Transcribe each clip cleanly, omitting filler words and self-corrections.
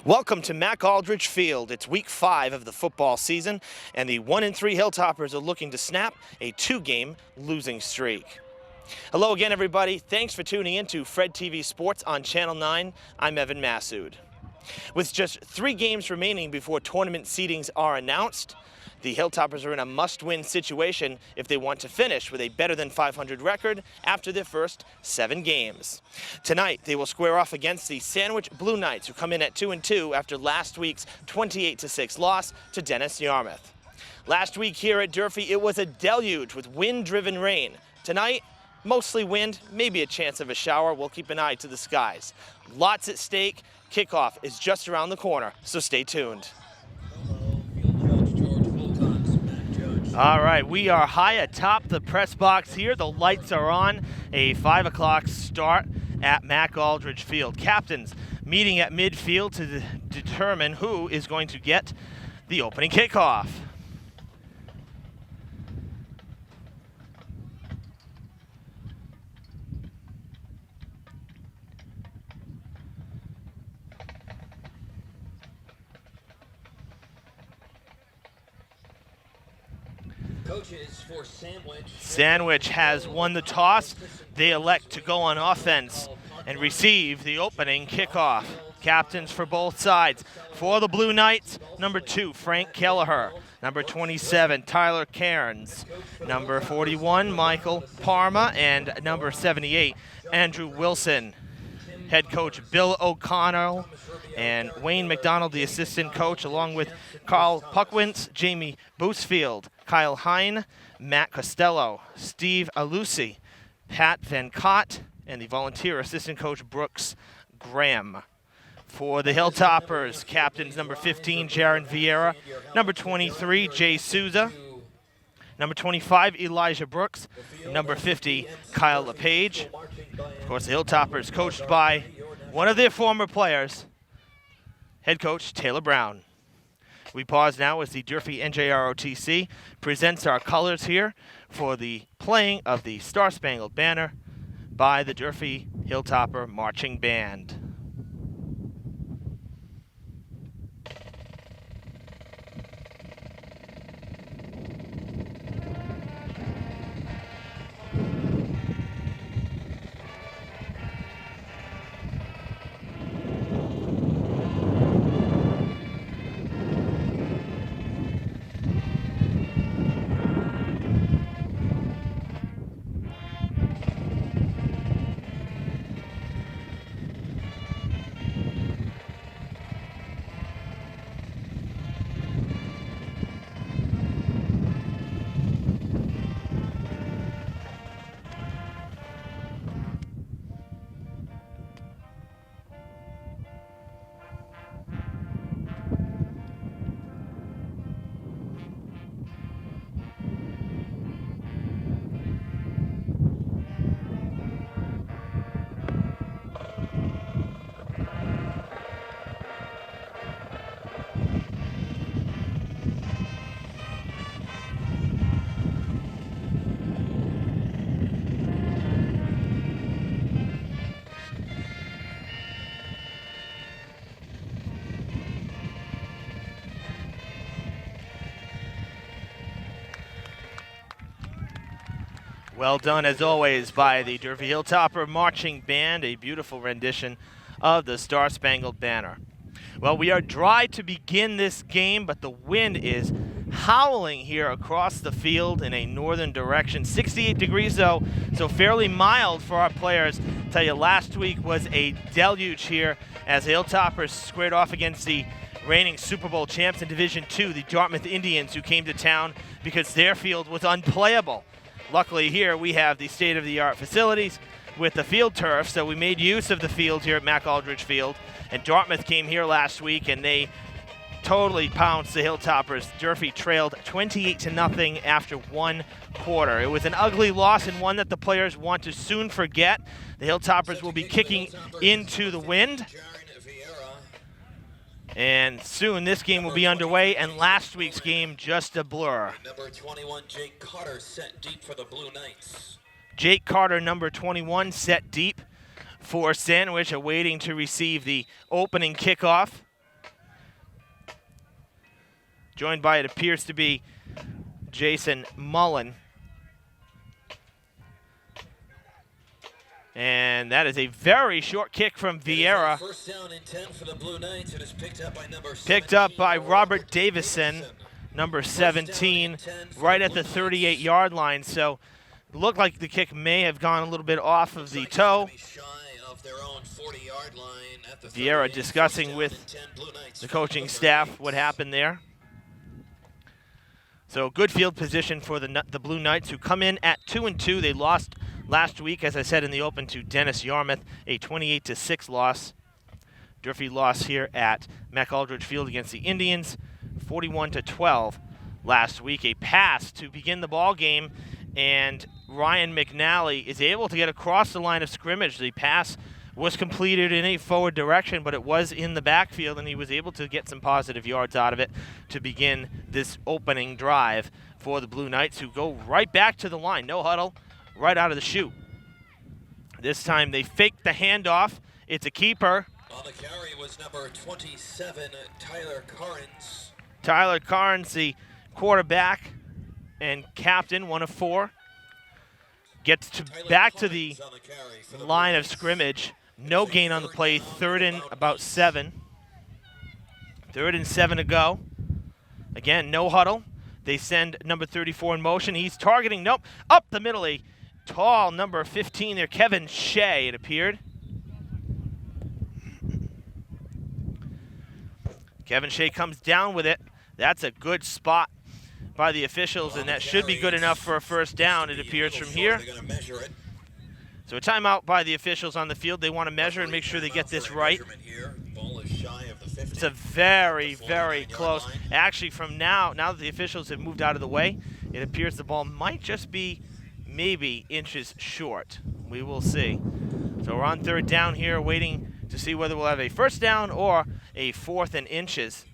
Welcome to Mac Aldridge Field. It's week 5 of the football season, and the 1-3 Hilltoppers are looking to snap a 2-game losing streak. Hello again, everybody. Thanks for tuning in to Fred TV Sports on Channel 9. I'm Evan Massoud. With just 3 games remaining before tournament seedings are announced, the Hilltoppers are in a must-win situation if they want to finish with a better than 500 record after their first 7 games. Tonight, they will square off against the Sandwich Blue Knights, who come in at 2-2 after last week's 28-6 loss to Dennis Yarmouth. Last week here at Durfee, it was a deluge with wind-driven rain. Tonight, mostly wind, maybe a chance of a shower. We'll keep an eye to the skies. Lots at stake. Kickoff is just around the corner, so stay tuned. All right, we are high atop the press box here. The lights are on. A 5 o'clock start at Mac Aldridge Field. Captains meeting at midfield to determine who is going to get the opening kickoff. Coaches for Sandwich has won the toss. They elect to go on offense and receive the opening kickoff. Captains for both sides. For the Blue Knights, number 2, Frank Kelleher. Number 27, Tyler Cairns. Number 41, Michael Parma. And number 78, Andrew Wilson. Head coach Bill O'Connell and Wayne McDonald, the assistant coach, along with Carl Puckwintz, Jamie Boosfield, Kyle Hine, Matt Costello, Steve Alusi, Pat Van Cott, and the volunteer assistant coach Brooks Graham. For the Hilltoppers, captains number 15, Jaron Vieira, number 23, Jay Souza, number 25, Elijah Brooks, number 50, Kyle LePage. Of course, the Hilltoppers coached by one of their former players, head coach Taylor Brown. We pause now as the Durfee NJROTC presents our colors here for the playing of the Star Spangled Banner by the Durfee Hilltopper Marching Band. Well done, as always, by the Durfee Hilltopper Marching Band, a beautiful rendition of the Star Spangled Banner. Well, we are dry to begin this game, but the wind is howling here across the field in a northern direction. 68 degrees, though, so fairly mild for our players. Tell you, last week was a deluge here as the Hilltoppers squared off against the reigning Super Bowl champs in Division II, the Dartmouth Indians, who came to town because their field was unplayable. Luckily here we have the state-of-the-art facilities with the field turf, so we made use of the field here at Mac Aldridge Field. And Dartmouth came here last week and they totally pounced the Hilltoppers. Durfee trailed 28-0 after 1 quarter. It was an ugly loss and one that the players want to soon forget. The Hilltoppers will be kicking into the wind. And soon this game will be underway, and last week's game just a blur. Number 21, Jake Carter, set deep for the Blue Knights. Jake Carter, number 21, set deep for Sandwich, awaiting to receive the opening kickoff. joined by, it appears to be, Jason Mullen. And that is a very short kick from Vieira. First down and 10 for the Blue Knights. It is picked up by number 17, Picked up by Robert Davison, number 17, right at the 38-yard line. So it looked like the kick may have gone a little bit off of the toe. Vieira discussing with the coaching staff what happened there. So good field position for the Blue Knights, who come in at 2-2. They lost last week, as I said in the open, to Dennis Yarmouth, a 28-6 loss. Durfee lost here at McAldridge Field against the Indians, 41-12 last week. A pass to begin the ball game, and Ryan McNally is able to get across the line of scrimmage. The pass was completed in a forward direction, but it was in the backfield, and he was able to get some positive yards out of it to begin this opening drive for the Blue Knights, who go right back to the line. No huddle, right out of the chute. This time they fake the handoff. It's a keeper. On the carry was number 27, Tyler Carnes. Tyler Carnes, the quarterback and captain, one of four, gets back to the line of scrimmage. No gain on the play. 3rd and about 7. 3rd and 7 to go. Again, no huddle. They send number 34 in motion. He's targeting, nope, up the middle. A tall number 15 there, Kevin Shea, it appeared. Kevin Shea comes down with it. That's a good spot by the officials, and that should be good enough for a first down, it appears from here. So a timeout by the officials on the field. They want to measure and make sure they get this right. It's a very, very close. Actually, from now that the officials have moved out of the way, it appears the ball might just be maybe inches short. We will see. So we're on 3rd down here, waiting to see whether we'll have a first down or a 4th and inches.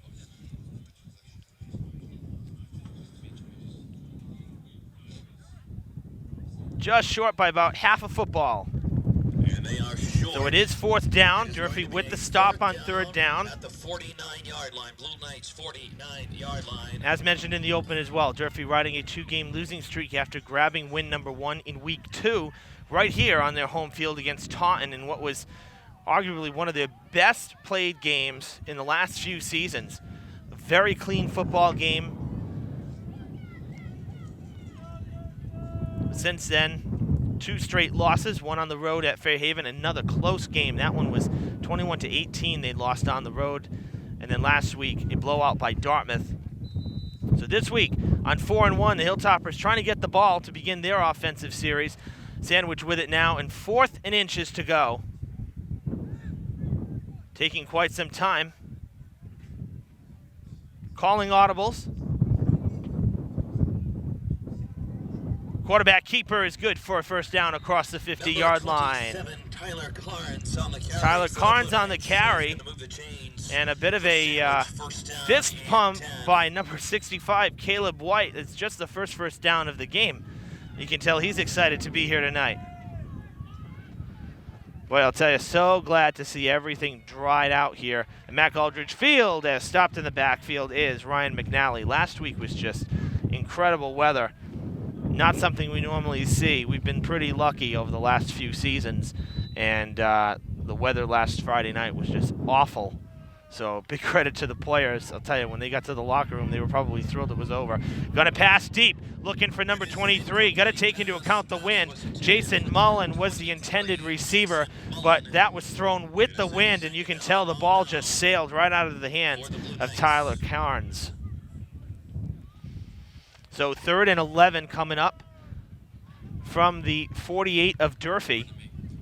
Just short by about half a football. And they are short. So it is 4th down. Durfee with the stop on 3rd down. At the 49-yard line. Blue Knights 49-yard line. As mentioned in the open as well, Durfee riding a 2-game losing streak after grabbing win number 1 in week 2 right here on their home field against Taunton in what was arguably one of their best played games in the last few seasons. A very clean football game. Since then, 2 straight losses, one on the road at Fairhaven, another close game. That one was 21-18 they lost on the road. And then last week, a blowout by Dartmouth. So this week, on 4-1, the Hilltoppers trying to get the ball to begin their offensive series. Sandwich with it now, and 4th and inches to go. Taking quite some time. Calling audibles. Quarterback keeper is good for a first down across the 50-yard line. Tyler Carnes on the carry. Tyler Carnes on the carry. And a bit of a fist pump by number 65, Caleb White. It's just the first down of the game. You can tell he's excited to be here tonight. Boy, I'll tell you, so glad to see everything dried out here at McAldridge Field. As stopped in the backfield is Ryan McNally. Last week was just incredible weather. Not something we normally see. We've been pretty lucky over the last few seasons, and the weather last Friday night was just awful. So big credit to the players. I'll tell you, when they got to the locker room, they were probably thrilled it was over. Gonna pass deep, looking for number 23. Got to take into account the wind. Jason Mullen was the intended receiver, but that was thrown with the wind, and you can tell the ball just sailed right out of the hands of Tyler Carnes. So 3rd and 11 coming up from the 48 of Durfee.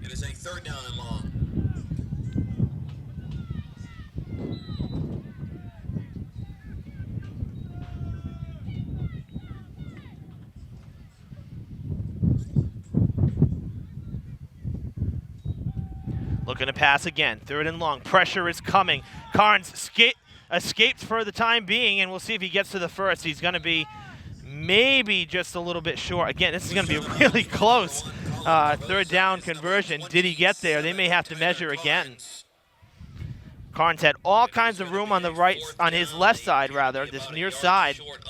It is a 3rd down and long. Looking to pass again. 3rd and long. Pressure is coming. Carnes escaped for the time being, and we'll see if he gets to the first. He's going to be maybe just a little bit short. Again, this is going to be a really close 3rd down conversion. Did he get there? They may have to measure again. Carnes had all kinds of room on the right, on his left side rather, this near side. Short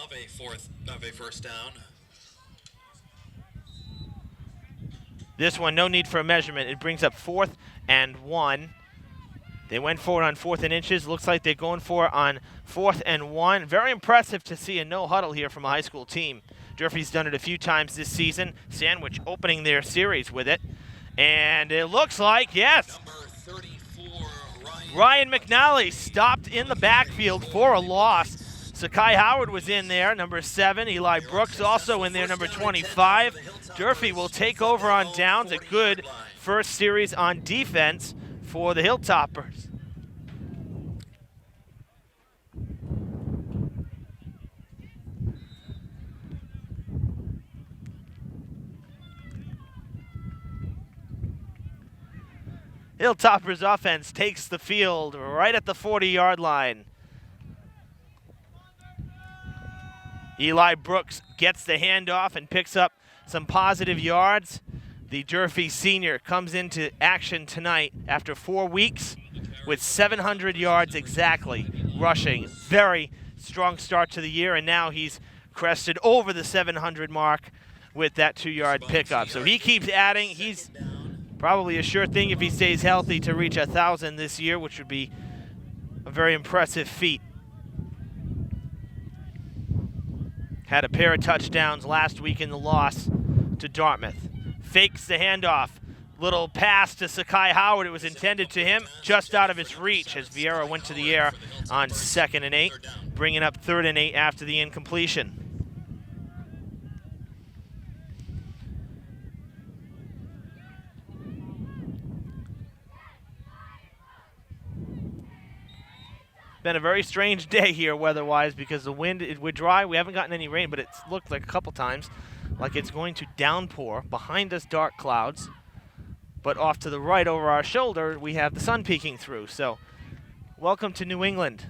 of a first down. This one, no need for a measurement. It brings up 4th and 1. They went for it on 4th and inches. Looks like they're going for it on 4th and 1. Very impressive to see a no huddle here from a high school team. Durfee's done it a few times this season. Sandwich opening their series with it. And it looks like, yes, Number 34, Ryan McNally stopped in the backfield for a loss. Sakai Howard was in there, number 7. Eli Brooks also in there, number 25. Durfee will take over on downs. A good first series on defense for the Hilltoppers. Hilltoppers offense takes the field right at the 40-yard line. Eli Brooks gets the handoff and picks up some positive yards. The Durfee senior comes into action tonight after 4 weeks with 700 yards exactly rushing. Very strong start to the year, and now he's crested over the 700 mark with that 2-yard pickup. So he keeps adding. He's probably a sure thing if he stays healthy to reach 1,000 this year, which would be a very impressive feat. Had a pair of touchdowns last week in the loss to Dartmouth. Fakes the handoff. Little pass to Sakai Howard. It was intended to him, just out of his reach as Vieira went to the air on 2nd and 8, bringing up 3rd and 8 after the incompletion. Been a very strange day here weather-wise because the wind, we're dry. We haven't gotten any rain, but it's looked like a couple times like it's going to downpour. Behind us, dark clouds. But off to the right over our shoulder, we have the sun peeking through. So welcome to New England.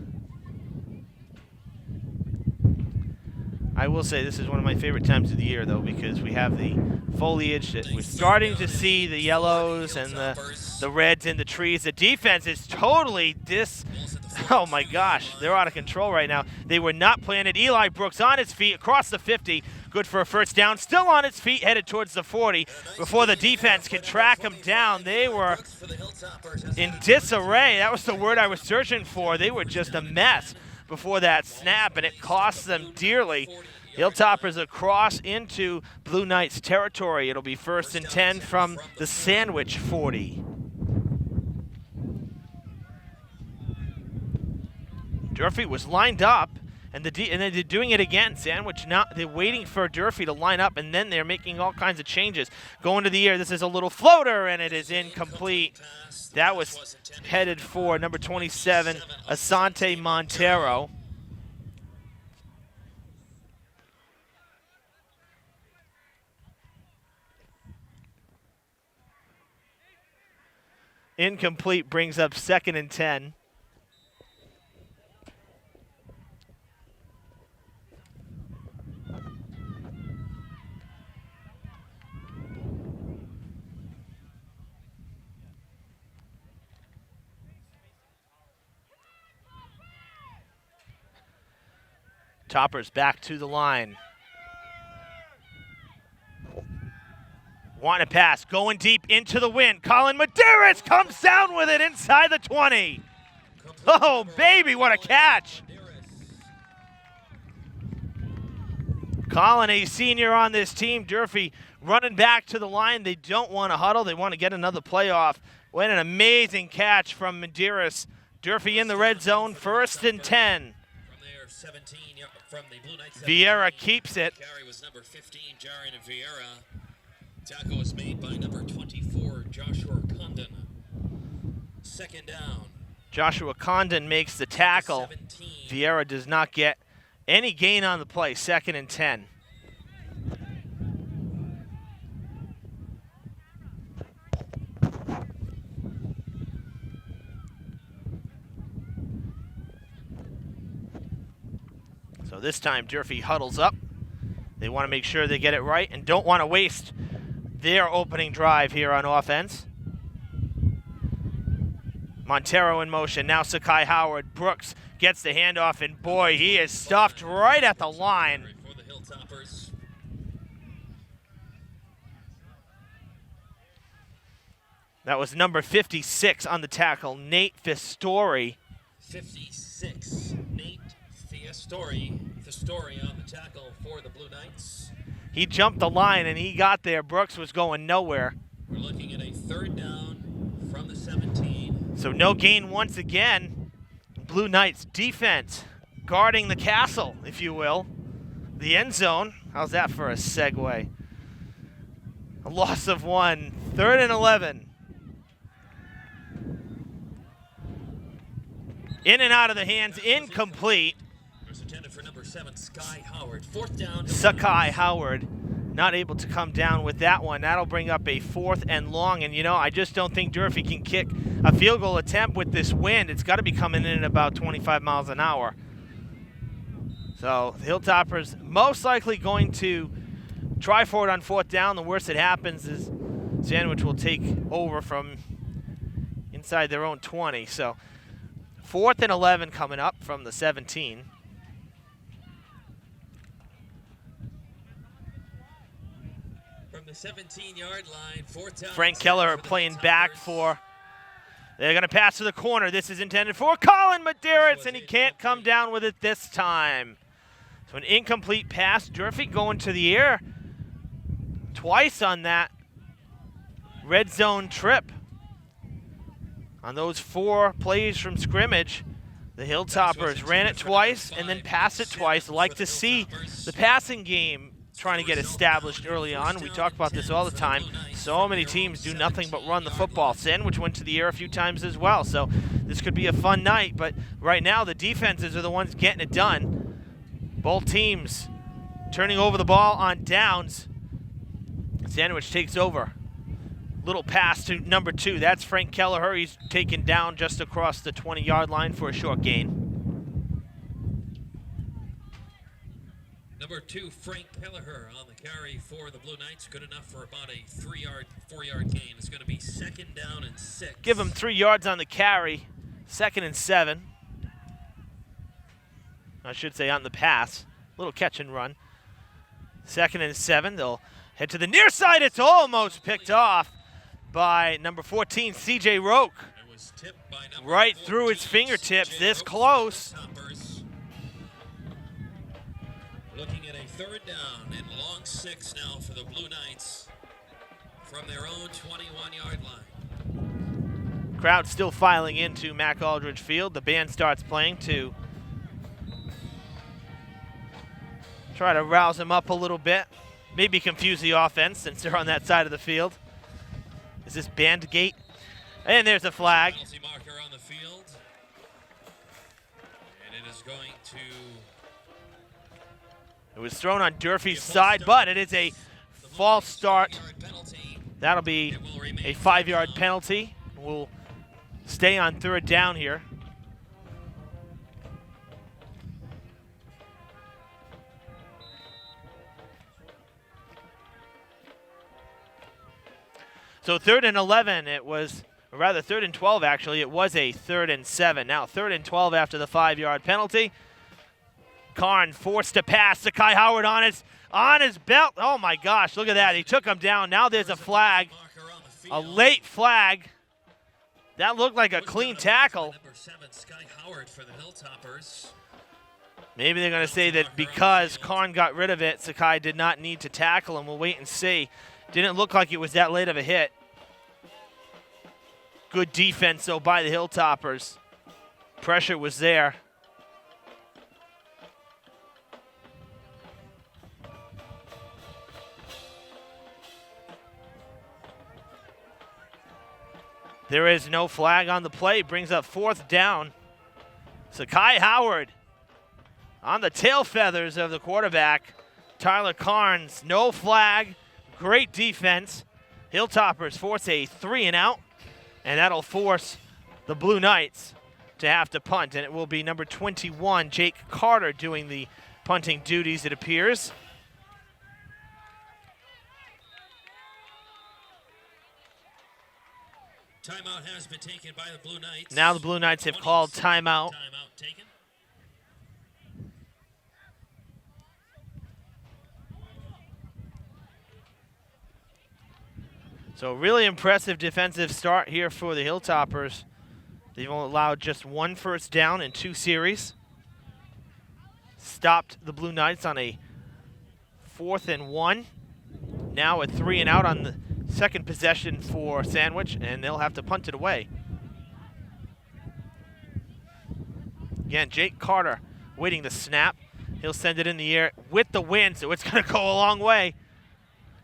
I will say this is one of my favorite times of the year, though, because we have the foliage. That we're starting to see the yellows and the reds in the trees. The defense is totally oh my gosh, they're out of control right now. They were not planted. Eli Brooks on his feet across the 50, good for a first down. Still on his feet, headed towards the 40 before the defense can track him down. They were in disarray. That was the word I was searching for. They were just a mess before that snap, and it cost them dearly. Hilltoppers across into Blue Knights territory. It'll be 1st and 10 from the Sandwich 40. Durfee was lined up, and then they're doing it again. Sandwich now, they're waiting for Durfee to line up, and then they're making all kinds of changes. Going to the air, this is a little floater, and it is incomplete. That was headed for number 27, Asante Montero. Incomplete brings up 2nd and 10. Toppers back to the line. Want to pass, going deep into the wind. Colin Medeiros comes down with it inside the 20. Oh, baby, what a catch. Colin, a senior on this team. Durfee running back to the line. They don't want to huddle. They want to get another playoff. What an amazing catch from Medeiros. Durfee in the red zone, 1st and 10. From the Blue Knights, Vieira keeps it. Carry was number 15, Jaron Vieira. Tackle was made by number 24, Joshua Condon. 2nd down. Joshua Condon makes the tackle. 17. Vieira does not get any gain on the play. 2nd and 10. So this time Durfee huddles up. They want to make sure they get it right and don't want to waste their opening drive here on offense. Montero in motion. Now Sakai Howard. Brooks gets the handoff, and boy, he is stuffed right at the line. For the Hilltoppers. That was number 56 on the tackle, Nate Fistori. 56, Nate Fistori on the tackle for the Blue Knights. He jumped the line and he got there. Brooks was going nowhere. We're looking at a third down from the 17. So no gain once again. Blue Knights defense guarding the castle, if you will. The end zone. How's that for a segue? A loss of 1. 3rd and 11. In and out of the hands, incomplete. There's intended for number 7, Sky Howard. 4th down. Sakai Howard not able to come down with that one. That'll bring up a 4th and long. And, you know, I just don't think Durfee can kick a field goal attempt with this wind. It's got to be coming in at about 25 miles an hour. So the Hilltoppers most likely going to try for it on 4th down. The worst that happens is Sandwich will take over from inside their own 20. So 4th and 11 coming up from the 17. From the 17-yard line, 4th down. Frank Keller playing back for. They're going to pass to the corner. This is intended for Colin Medeiros, and he can't come down with it this time. So an incomplete pass. Durfee going to the air twice on that red zone trip. On those 4 plays from scrimmage, the Hilltoppers ran it twice and then passed it twice. Like to see the passing game trying to get established early on. We talk about this all the time. So many teams do nothing but run the football. Sandwich went to the air a few times as well. So this could be a fun night. But right now the defenses are the ones getting it done. Both teams turning over the ball on downs. Sandwich takes over. Little pass to number 2. That's Frank Kelleher. He's taken down just across the 20-yard line for a short gain. Number 2, Frank Kelleher on the carry for the Blue Knights. Good enough for about a 4-yard gain. It's going to be 2nd down and 6. Give him 3 yards on the carry. 2nd and 7. I should say on the pass. Little catch and run. 2nd and 7. They'll head to the near side. It's almost picked off by number 14, C.J. Roque. Right through his fingertips, this close. Looking at a 3rd down and long 6 now for the Blue Knights from their own 21-yard line. Crowd still filing into Mac Aldridge Field. The band starts playing to try to rouse them up a little bit. Maybe confuse the offense since they're on that side of the field. Is this band gate? And there's a flag. Penalty marker on the field. And it is going to... It was thrown on Durfee's side, but it is a false start. That'll be a 5-yard penalty. We'll stay on 3rd down here. So 3rd and 11, it was, or rather 3rd and 12 actually, it was a 3rd and 7. Now 3rd and 12 after the 5-yard penalty. Karn forced to pass. Sakai Howard on his belt. Oh my gosh, look at that. He took him down. Now there's a flag, a late flag. That looked like a clean tackle. Number 7, Sky Howard for the Hilltoppers. Maybe they're going to say that because Karn got rid of it, Sakai did not need to tackle him. We'll wait and see. Didn't look like it was that late of a hit. Good defense, though, by the Hilltoppers. Pressure was there. There is no flag on the play. Brings up 4th down. Sakai Howard on the tail feathers of the quarterback, Tyler Carnes. No flag. Great defense. Hilltoppers force a 3-and-out, and that'll force the Blue Knights to have to punt. And it will be number 21, Jake Carter, doing the punting duties, it appears. Timeout has been taken by the Blue Knights. Now the Blue Knights have called timeout. Timeout taken. So really impressive defensive start here for the Hilltoppers. They've only allowed just 1 first down in 2 series. Stopped the Blue Knights on a 4th and 1. Now a 3 and out on the second possession for Sandwich, and they'll have to punt it away. Again, Jake Carter waiting the snap. He'll send it in the air with the wind, so it's going to go a long way.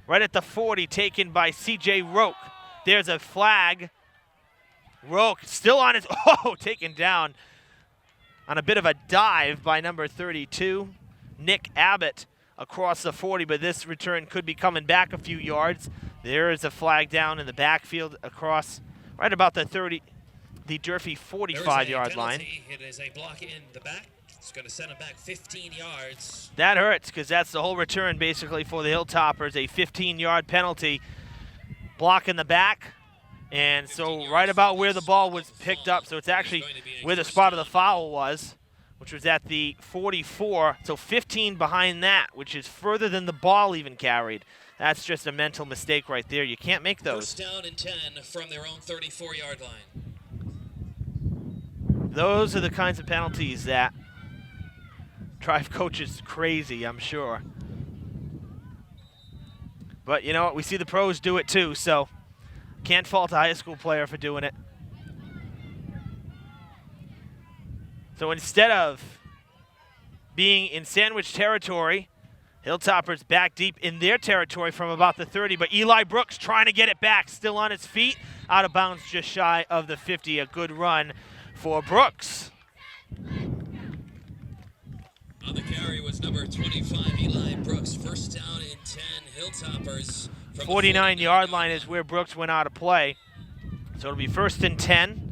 Right at the 40, taken by C.J. Roque. There's a flag. Roque still on his, taken down on a bit of a dive by number 32, Nick Abbott, across the 40, but this return could be coming back a few yards. There is a flag down in the backfield across right about the Durfee 45-yard line. It is a block in the back. It's going to send him back 15 yards. That hurts because that's the whole return basically for the Hilltoppers, a 15-yard penalty. Block in the back, and so right about where the ball was picked up, so it's actually where the spot of the foul was, which was at the 44, so 15 behind that, which is further than the ball even carried. That's just a mental mistake right there. You can't make those. First down and 10 from their own 34-yard line. Those are the kinds of penalties that drive coaches crazy, I'm sure. But you know what? We see the pros do it too, so can't fault a high school player for doing it. So instead of being in Sandwich territory, Hilltoppers back deep in their territory from about the 30, but Eli Brooks trying to get it back, still on his feet, out of bounds just shy of the 50. A good run for Brooks. On the carry was number 25, Eli Brooks. First down and 10, Hilltoppers. 49-yard line is where Brooks went out of play. So it'll be first and 10.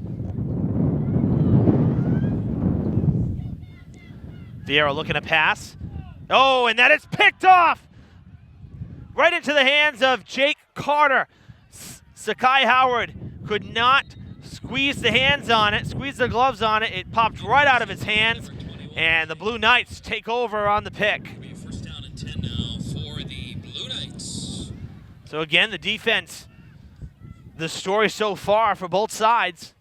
Vieira looking to pass. Oh, and that is picked off right into the hands of Jake Carter. Sakai Howard could not squeeze the hands on it, squeeze the gloves on it. It popped right out of his hands, and the Blue Knights take over on the pick. First down and 10 now for the Blue Knights. So again, the defense, the story so far for both sides.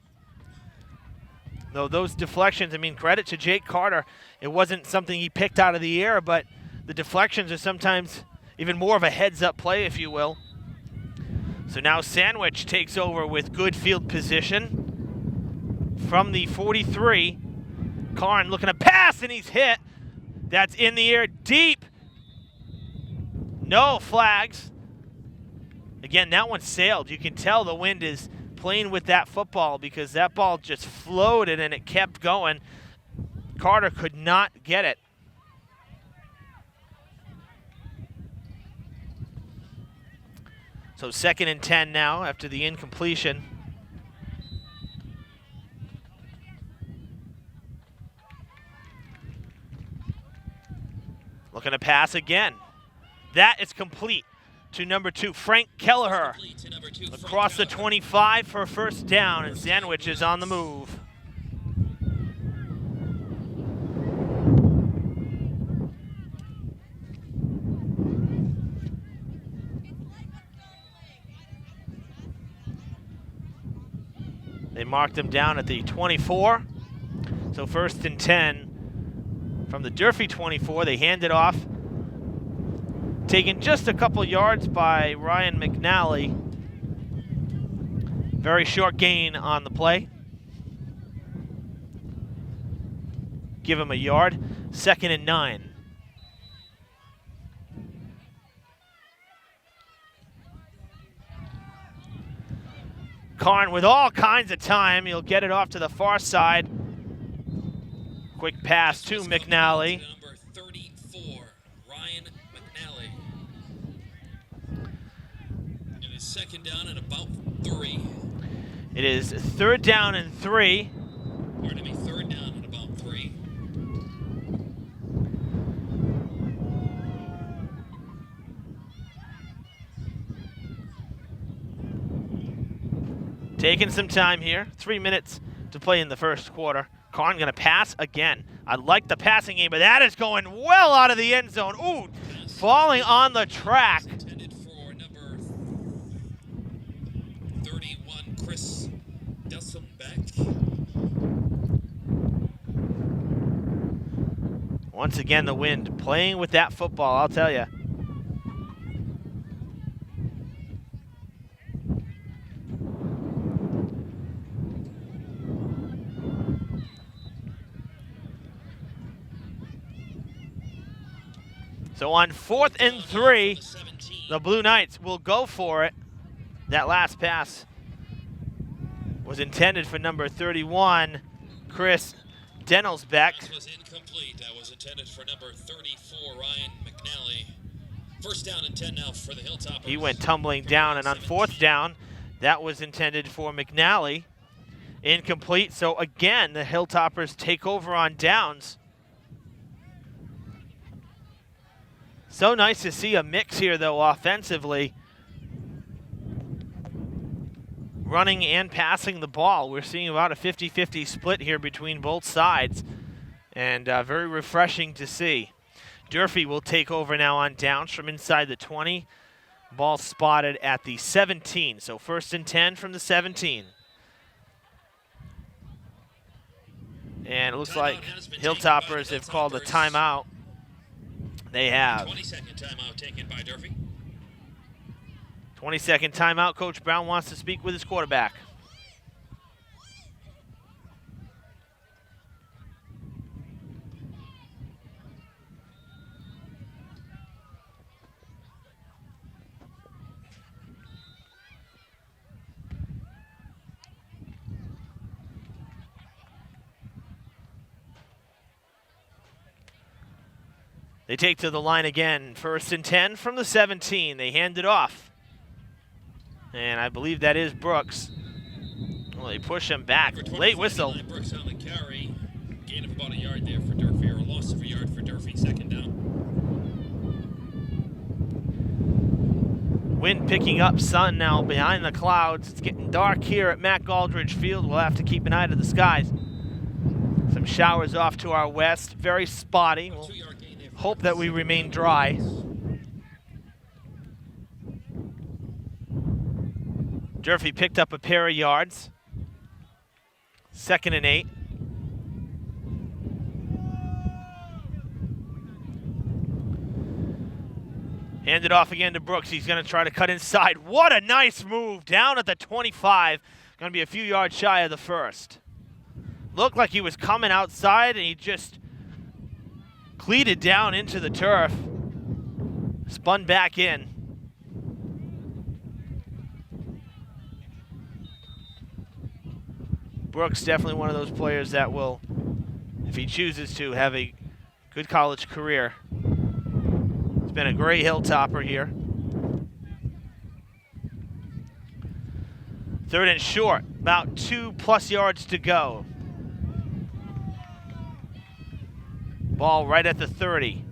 Though those deflections, I mean, credit to Jake Carter. It wasn't something he picked out of the air, but the deflections are sometimes even more of a heads-up play, if you will. So now Sandwich takes over with good field position from the 43. Karn looking to pass, and he's hit. That's in the air deep. No flags. Again, that one sailed. You can tell the wind is playing with that football because that ball just floated and it kept going. Carter could not get it. So second and 10 now after the incompletion. Looking to pass again. That is complete to number 2, Frank Kelleher. Across the 25 for a first down, and Sandwich is on the move. They marked him down at the 24. So first and 10 from the Durfee 24. They hand it off. Taken just a couple yards by Ryan McNally. Very short gain on the play. Give him a yard. Second and 9. Karn with all kinds of time. He'll get it off to the far side. Quick pass to McNally. Number 34, Ryan McNally. It is second down and about 3. It is third down and 3. Pardon me, third down and about 3. Taking some time here. 3 minutes to play in the first quarter. Karn going to pass again. I like the passing game, but that is going well out of the end zone. Ooh, falling on the track. Intended for number 31, Chris Dusselbeck. Once again, the wind playing with that football, I'll tell you. So on 4th and 3, the Blue Knights will go for it. That last pass was intended for number 31, Chris Dennelsbeck. That was incomplete. That was intended for number 34, Ryan McNally. First down and 10 now for the Hilltoppers. He went tumbling down, and on 4th down, that was intended for McNally. Incomplete. So again, the Hilltoppers take over on downs. So nice to see a mix here, though, offensively. Running and passing the ball. We're seeing about a 50-50 split here between both sides. And very refreshing to see. Durfee will take over now on downs from inside the 20. Ball spotted at the 17. So 1st and 10 from the 17. And it looks like Hilltoppers have called a timeout. They have. 20-second timeout taken by Durfee. 20-second timeout. Coach Brown wants to speak with his quarterback. They take to the line again. 1st and 10 from the 17. They hand it off. And I believe that is Brooks. Well, they push him back. Late whistle. Brooks on the carry. Gain of about a yard there for Durfee, or a loss of a yard for Durfee. 2nd down. Wind picking up, sun now behind the clouds. It's getting dark here at Matt Galdridge Field. We'll have to keep an eye to the skies. Some showers off to our west. Very spotty. We'll hope that we remain dry. Durfee picked up a pair of yards. 2nd and 8. Hand it off again to Brooks. He's going to try to cut inside. What a nice move. Down at the 25. Going to be a few yards shy of the 1st. Looked like he was coming outside, and he just cleated down into the turf. Spun back in. Brooks definitely one of those players that will, if he chooses to, have a good college career. He's been a great Hilltopper here. 3rd and short, about 2+ yards to go. Ball right at the 30.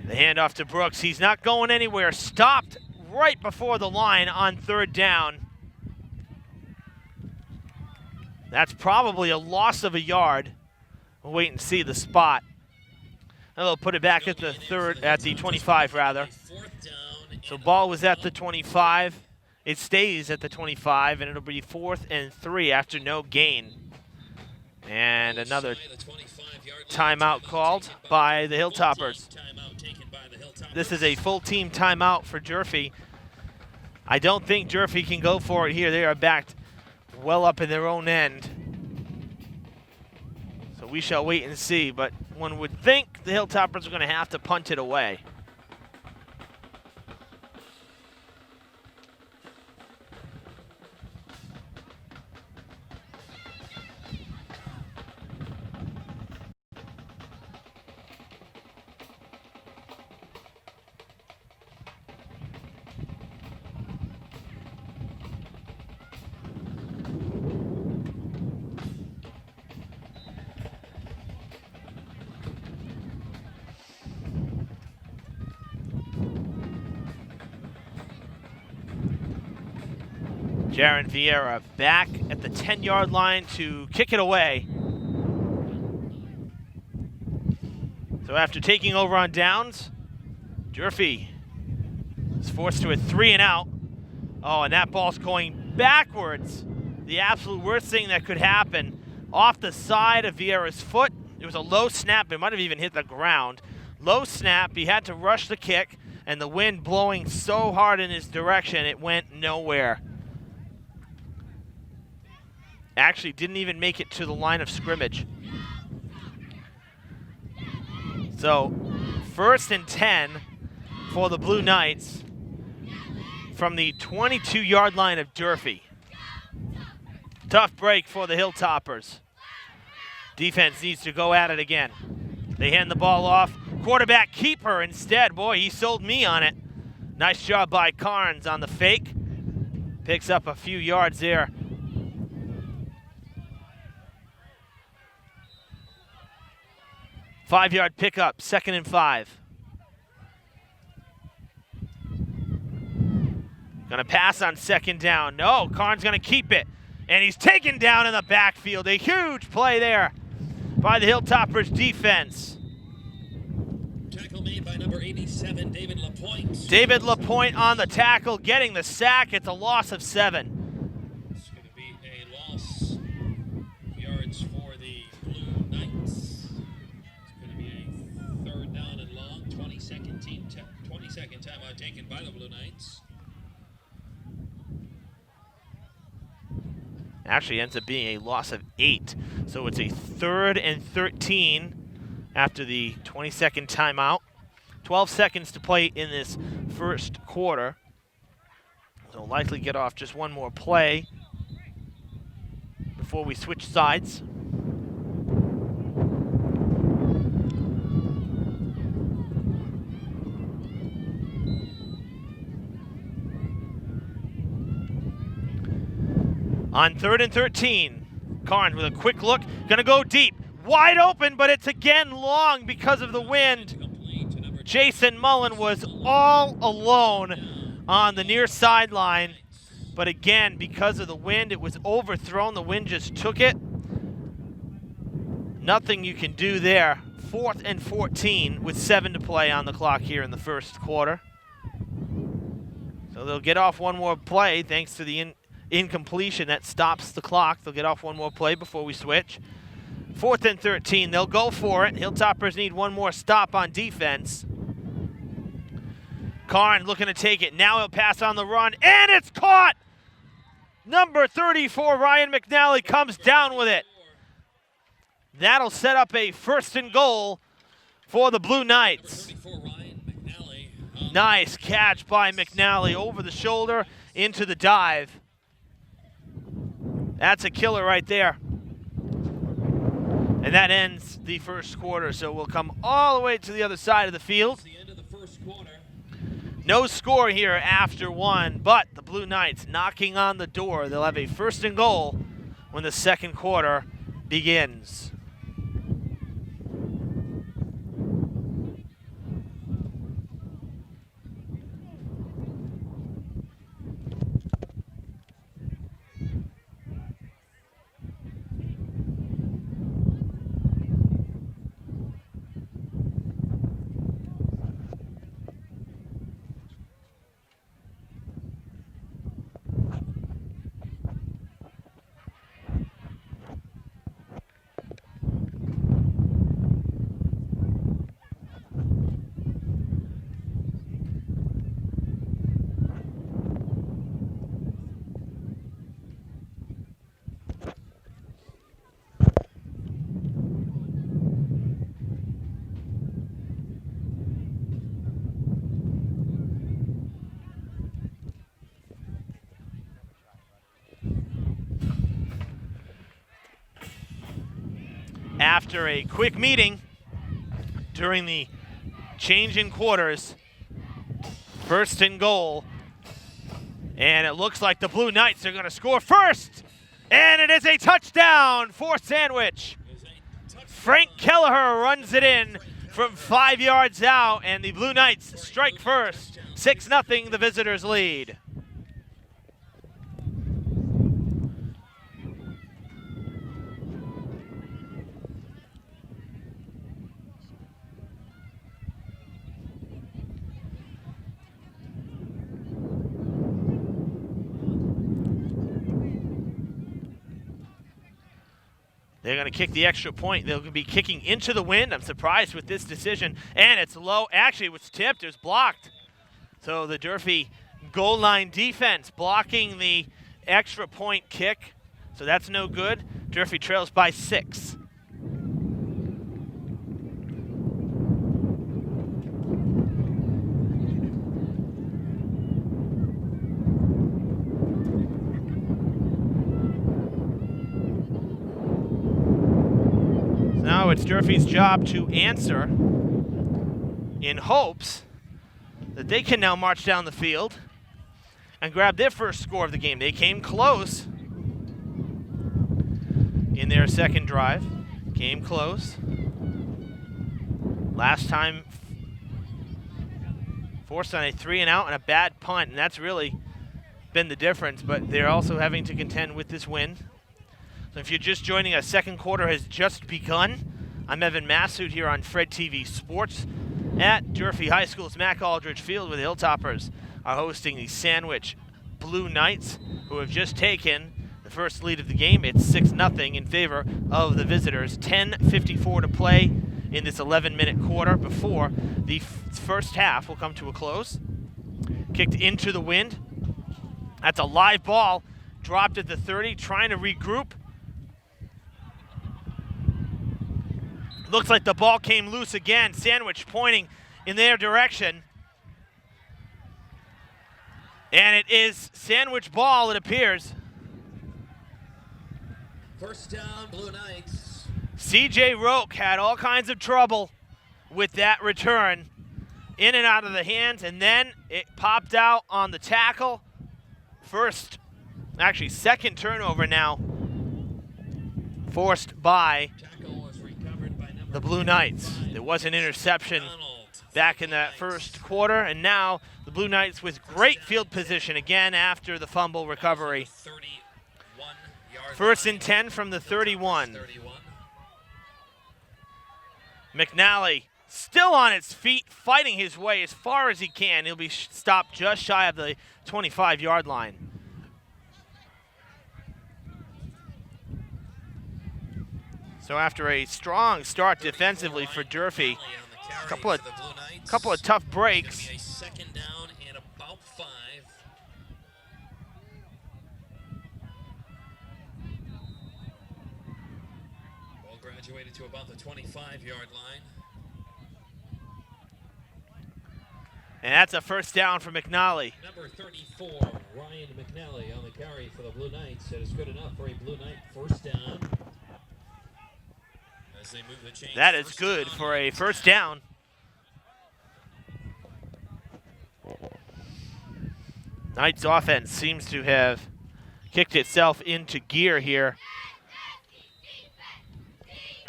The handoff to Brooks. He's not going anywhere. Stopped right before the line on 3rd down. That's probably a loss of a yard. We'll wait and see the spot. And they'll put it back at the 25 rather. So ball was at the 25. It stays at the 25, and it'll be 4th and 3 after no gain. And another timeout called by the Hilltoppers. This is a full team timeout for Durfee. I don't think Durfee can go for it here. They are backed well up in their own end. So we shall wait and see, but one would think the Hilltoppers are going to have to punt it away. Jaron Vieira back at the 10-yard line to kick it away. So after taking over on downs, Durfee is forced to a 3 and out. Oh, and that ball's going backwards. The absolute worst thing that could happen. Off the side of Vieira's foot. It was a low snap. It might have even hit the ground. Low snap. He had to rush the kick, and the wind blowing so hard in his direction, it went nowhere. Actually didn't even make it to the line of scrimmage. So, 1st and 10 for the Blue Knights from the 22-yard line of Durfee. Tough break for the Hilltoppers. Defense needs to go at it again. They hand the ball off. Quarterback keeper instead. Boy, he sold me on it. Nice job by Carnes on the fake. Picks up a few yards there. Five-yard pickup, 2nd and 5. Gonna pass on 2nd down. No, Carnes gonna keep it. And he's taken down in the backfield. A huge play there by the Hilltoppers defense. Tackle made by number 87, David Lapointe. David Lapointe on the tackle, getting the sack. It's a loss of 7. It's going to be a loss of yards for the Blue Knights. It's going to be a 3rd down and long. 22nd timeout taken by the Blue Knights. Actually ends up being a loss of 8. So it's a 3rd and 13 after the 22nd timeout. 12 seconds to play in this first quarter. They'll likely get off just one more play before we switch sides. On 3rd and 13, Carnes with a quick look, gonna go deep. Wide open, but it's again long because of the wind. Jason Mullen was all alone on the near sideline, but again, because of the wind, it was overthrown. The wind just took it. Nothing you can do there. 4th and 14 with 7 to play on the clock here in the first quarter. So they'll get off one more play thanks to the incompletion that stops the clock. They'll get off one more play before we switch. 4th and 13, they'll go for it. Hilltoppers need one more stop on defense. Carnes looking to take it. Now he'll pass on the run, and it's caught! Number 34, Ryan McNally, comes down with it. That'll set up a 1st and goal for the Blue Knights. 34, Ryan McNally. Nice catch by McNally over the shoulder into the dive. That's a killer right there. And that ends the first quarter, so we'll come all the way to the other side of the field. The end of the first quarter. No score here after 1, but the Blue Knights knocking on the door. They'll have a 1st and goal when the second quarter begins. After a quick meeting during the change in quarters, 1st and goal, and it looks like the Blue Knights are going to score first, and it is a touchdown for Sandwich. Frank Kelleher runs it in from 5 yards out, and the Blue Knights strike first. 6-0 the visitors lead. They're going to kick the extra point. They'll be kicking into the wind. I'm surprised with this decision. And it's low. Actually, it was tipped. It was blocked. So the Durfee goal line defense blocking the extra point kick. So that's no good. Durfee trails by 6. Now it's Durfee's job to answer in hopes that they can now march down the field and grab their first score of the game. They came close in their second drive. Came close. Last time forced on a 3-and-out and a bad punt, and that's really been the difference, but they're also having to contend with this wind. So if you're just joining us, second quarter has just begun. I'm Evan Massoud here on Fred TV Sports at Durfee High School's Mac Aldridge Field, where the Hilltoppers are hosting the Sandwich Blue Knights, who have just taken the first lead of the game. It's 6-0 in favor of the visitors. 10:54 to play in this 11-minute quarter before the first half will come to a close. Kicked into the wind. That's a live ball. Dropped at the 30, trying to regroup. Looks like the ball came loose again. Sandwich pointing in their direction. And it is Sandwich ball, it appears. First down, Blue Knights. CJ Roque had all kinds of trouble with that return. In and out of the hands, and then it popped out on the tackle. Second turnover now forced by the Blue Knights. There was an interception back in that first quarter, and now the Blue Knights with great field position again after the fumble recovery. 1st and 10 from the 31. McNally still on his feet, fighting his way as far as he can. He'll be stopped just shy of the 25-yard line. So after a strong start defensively for Durfee, a couple of tough breaks. Second down and about 5. Ball graduated to about the 25-yard line. And that's a first down for McNally. Number 34, Ryan McNally on the carry for the Blue Knights. That is good enough for a Blue Knight first down. As they move the chains, that is good for a first down. Knights offense seems to have kicked itself into gear here.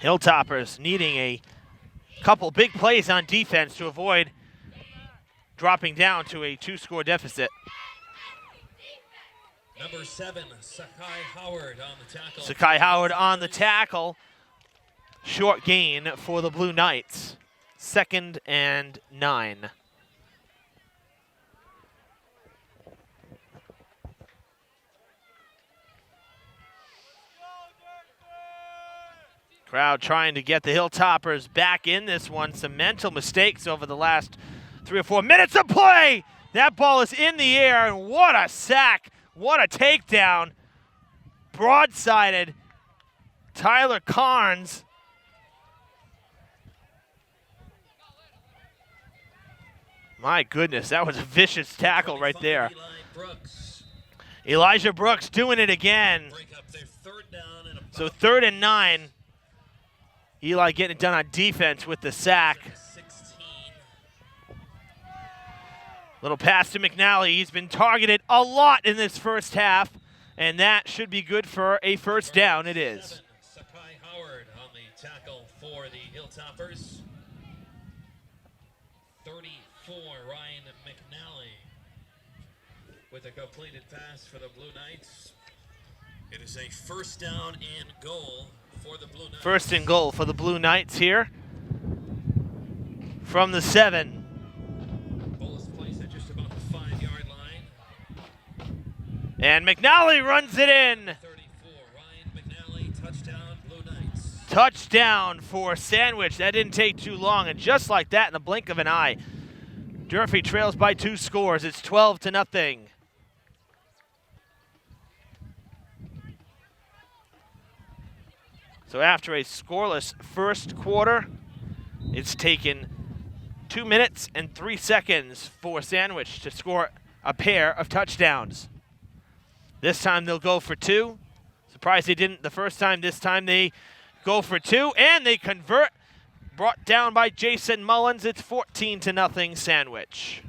Hilltoppers needing a couple big plays on defense to avoid dropping down to a 2-score deficit. Number 7, Sakai Howard on the tackle. Sakai Howard on the tackle. Short gain for the Blue Knights. 2nd and 9. Crowd trying to get the Hilltoppers back in this one. Some mental mistakes over the last 3 or 4 minutes of play. That ball is in the air, and what a sack. What a takedown. Broadsided Tyler Carnes. My goodness, that was a vicious tackle right there. Elijah Brooks doing it again. So 3rd and 9. Eli getting it done on defense with the sack. Little pass to McNally. He's been targeted a lot in this first half, and that should be good for a first down. It is. Sakai Howard on the tackle for the Hilltoppers. 34, Ryan McNally with a completed pass for the Blue Knights. It is a first down and goal for the Blue Knights. First and goal for the Blue Knights here from the 7. Ball is placed at just about the 5-yard line. And McNally runs it in. 34, Ryan McNally, touchdown, Blue Knights. Touchdown for Sandwich. That didn't take too long, and just like that, in the blink of an eye, Durfee trails by 2 scores. It's 12-0. So after a scoreless first quarter, it's taken 2 minutes and 3 seconds for Sandwich to score a pair of touchdowns. This time they'll go for 2. Surprised they didn't the first time. This time they go for 2, and they convert. Brought down by Jason Mullins. It's 14-0 Sandwich.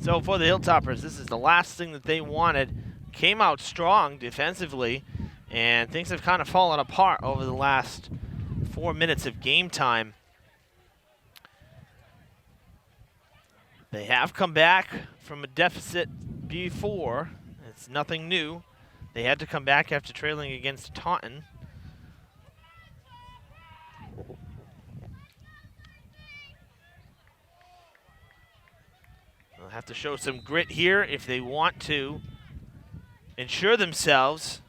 So for the Hilltoppers, this is the last thing that they wanted. Came out strong defensively, and things have kind of fallen apart over the last 4 minutes of game time. They have come back from a deficit before. It's nothing new. They had to come back after trailing against Taunton. They'll have to show some grit here if they want to ensure themselves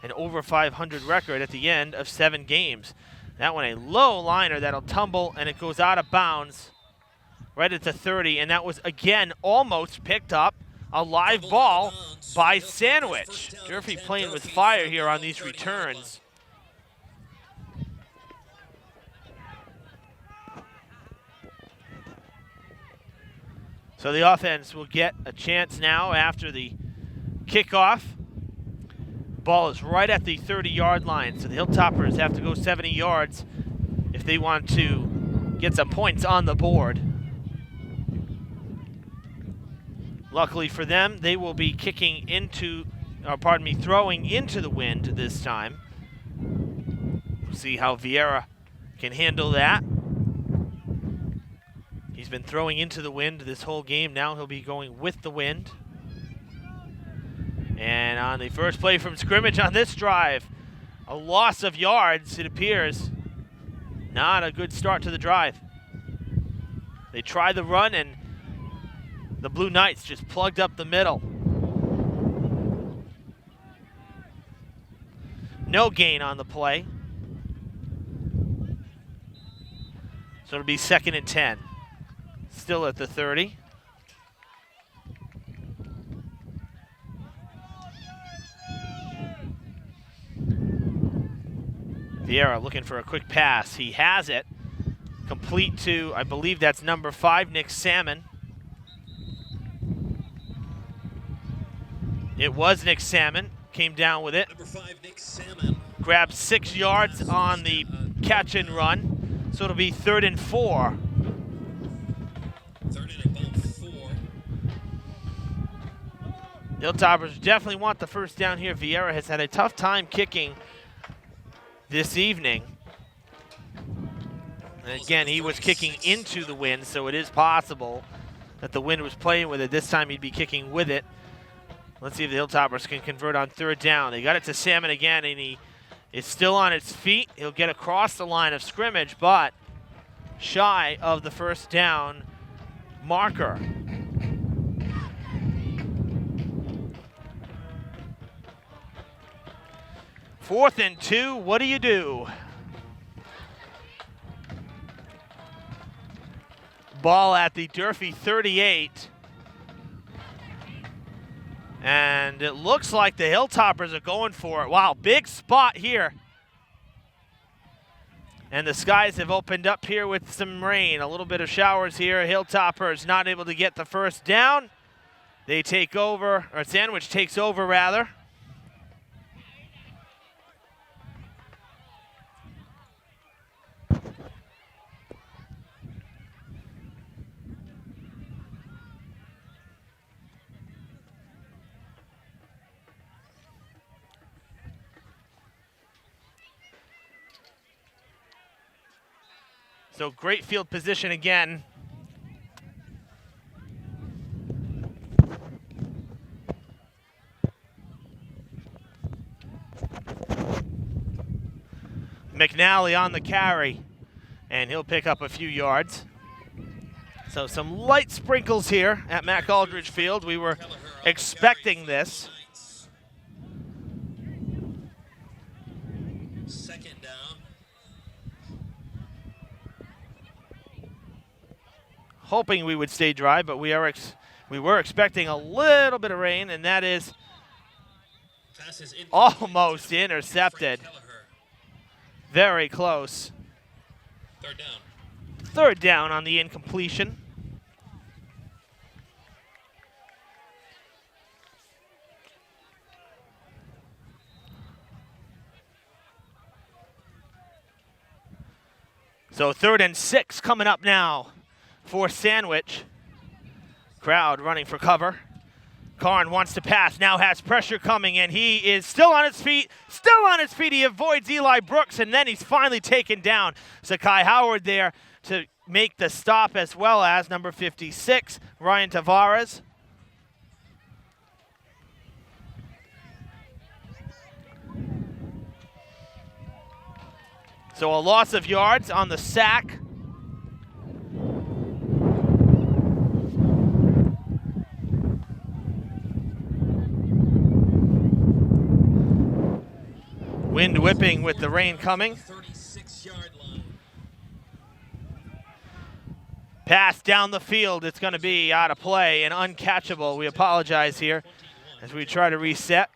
an over 500 record at the end of 7 games. That one a low liner that'll tumble, and it goes out of bounds right at the 30, and that was again almost picked up, a live ball by Sandwich. Durfee playing with fire here on these returns. So the offense will get a chance now after the kickoff. Ball is right at the 30-yard line, so the Hilltoppers have to go 70 yards if they want to get some points on the board. Luckily for them, they will be throwing into the wind this time. We'll see how Vieira can handle that. He's been throwing into the wind this whole game. Now he'll be going with the wind. And on the first play from scrimmage on this drive, a loss of yards, it appears. Not a good start to the drive. They tried the run, and the Blue Knights just plugged up the middle. No gain on the play. So it'll be 2nd and 10. Still at the 30. Vieira looking for a quick pass. He has it. Complete to, I believe that's number 5, Nick Salmon. It was Nick Salmon. Came down with it. Number 5, Nick Salmon. Grabbed 6 yards on the catch and run. So it'll be 3rd and 4. 3rd and about 4. Hilltoppers definitely want the first down here. Vieira has had a tough time kicking this evening. And again, he was kicking into the wind, so it is possible that the wind was playing with it. This time he'd be kicking with it. Let's see if the Hilltoppers can convert on 3rd down. They got it to Salmon again, and he is still on his feet. He'll get across the line of scrimmage, but shy of the first down marker. Fourth and 2, what do you do? Ball at the Durfee 38. And it looks like the Hilltoppers are going for it. Wow, big spot here. And the skies have opened up here with some rain. A little bit of showers here. Hilltoppers not able to get the first down. They take over, or Sandwich takes over rather. So great field position again McNally on the carry, and he'll pick up a few yards. So some light sprinkles here at Mac Aldridge Field. We were expecting this. Second down. Hoping we would stay dry, but we were expecting a little bit of rain, and that is almost intercepted. Very close. Third down. Third down on the incompletion. So 3rd and 6 coming up now for Sandwich. Crowd running for cover. Karn wants to pass, now has pressure coming, and he is still on his feet. He avoids Eli Brooks, and then he's finally taken down. Sakai Howard there to make the stop, as well as number 56, Ryan Tavares. So a loss of yards on the sack. Wind whipping with the rain coming. 36-yard line. Pass down the field. It's going to be out of play and uncatchable. We apologize here as we try to reset.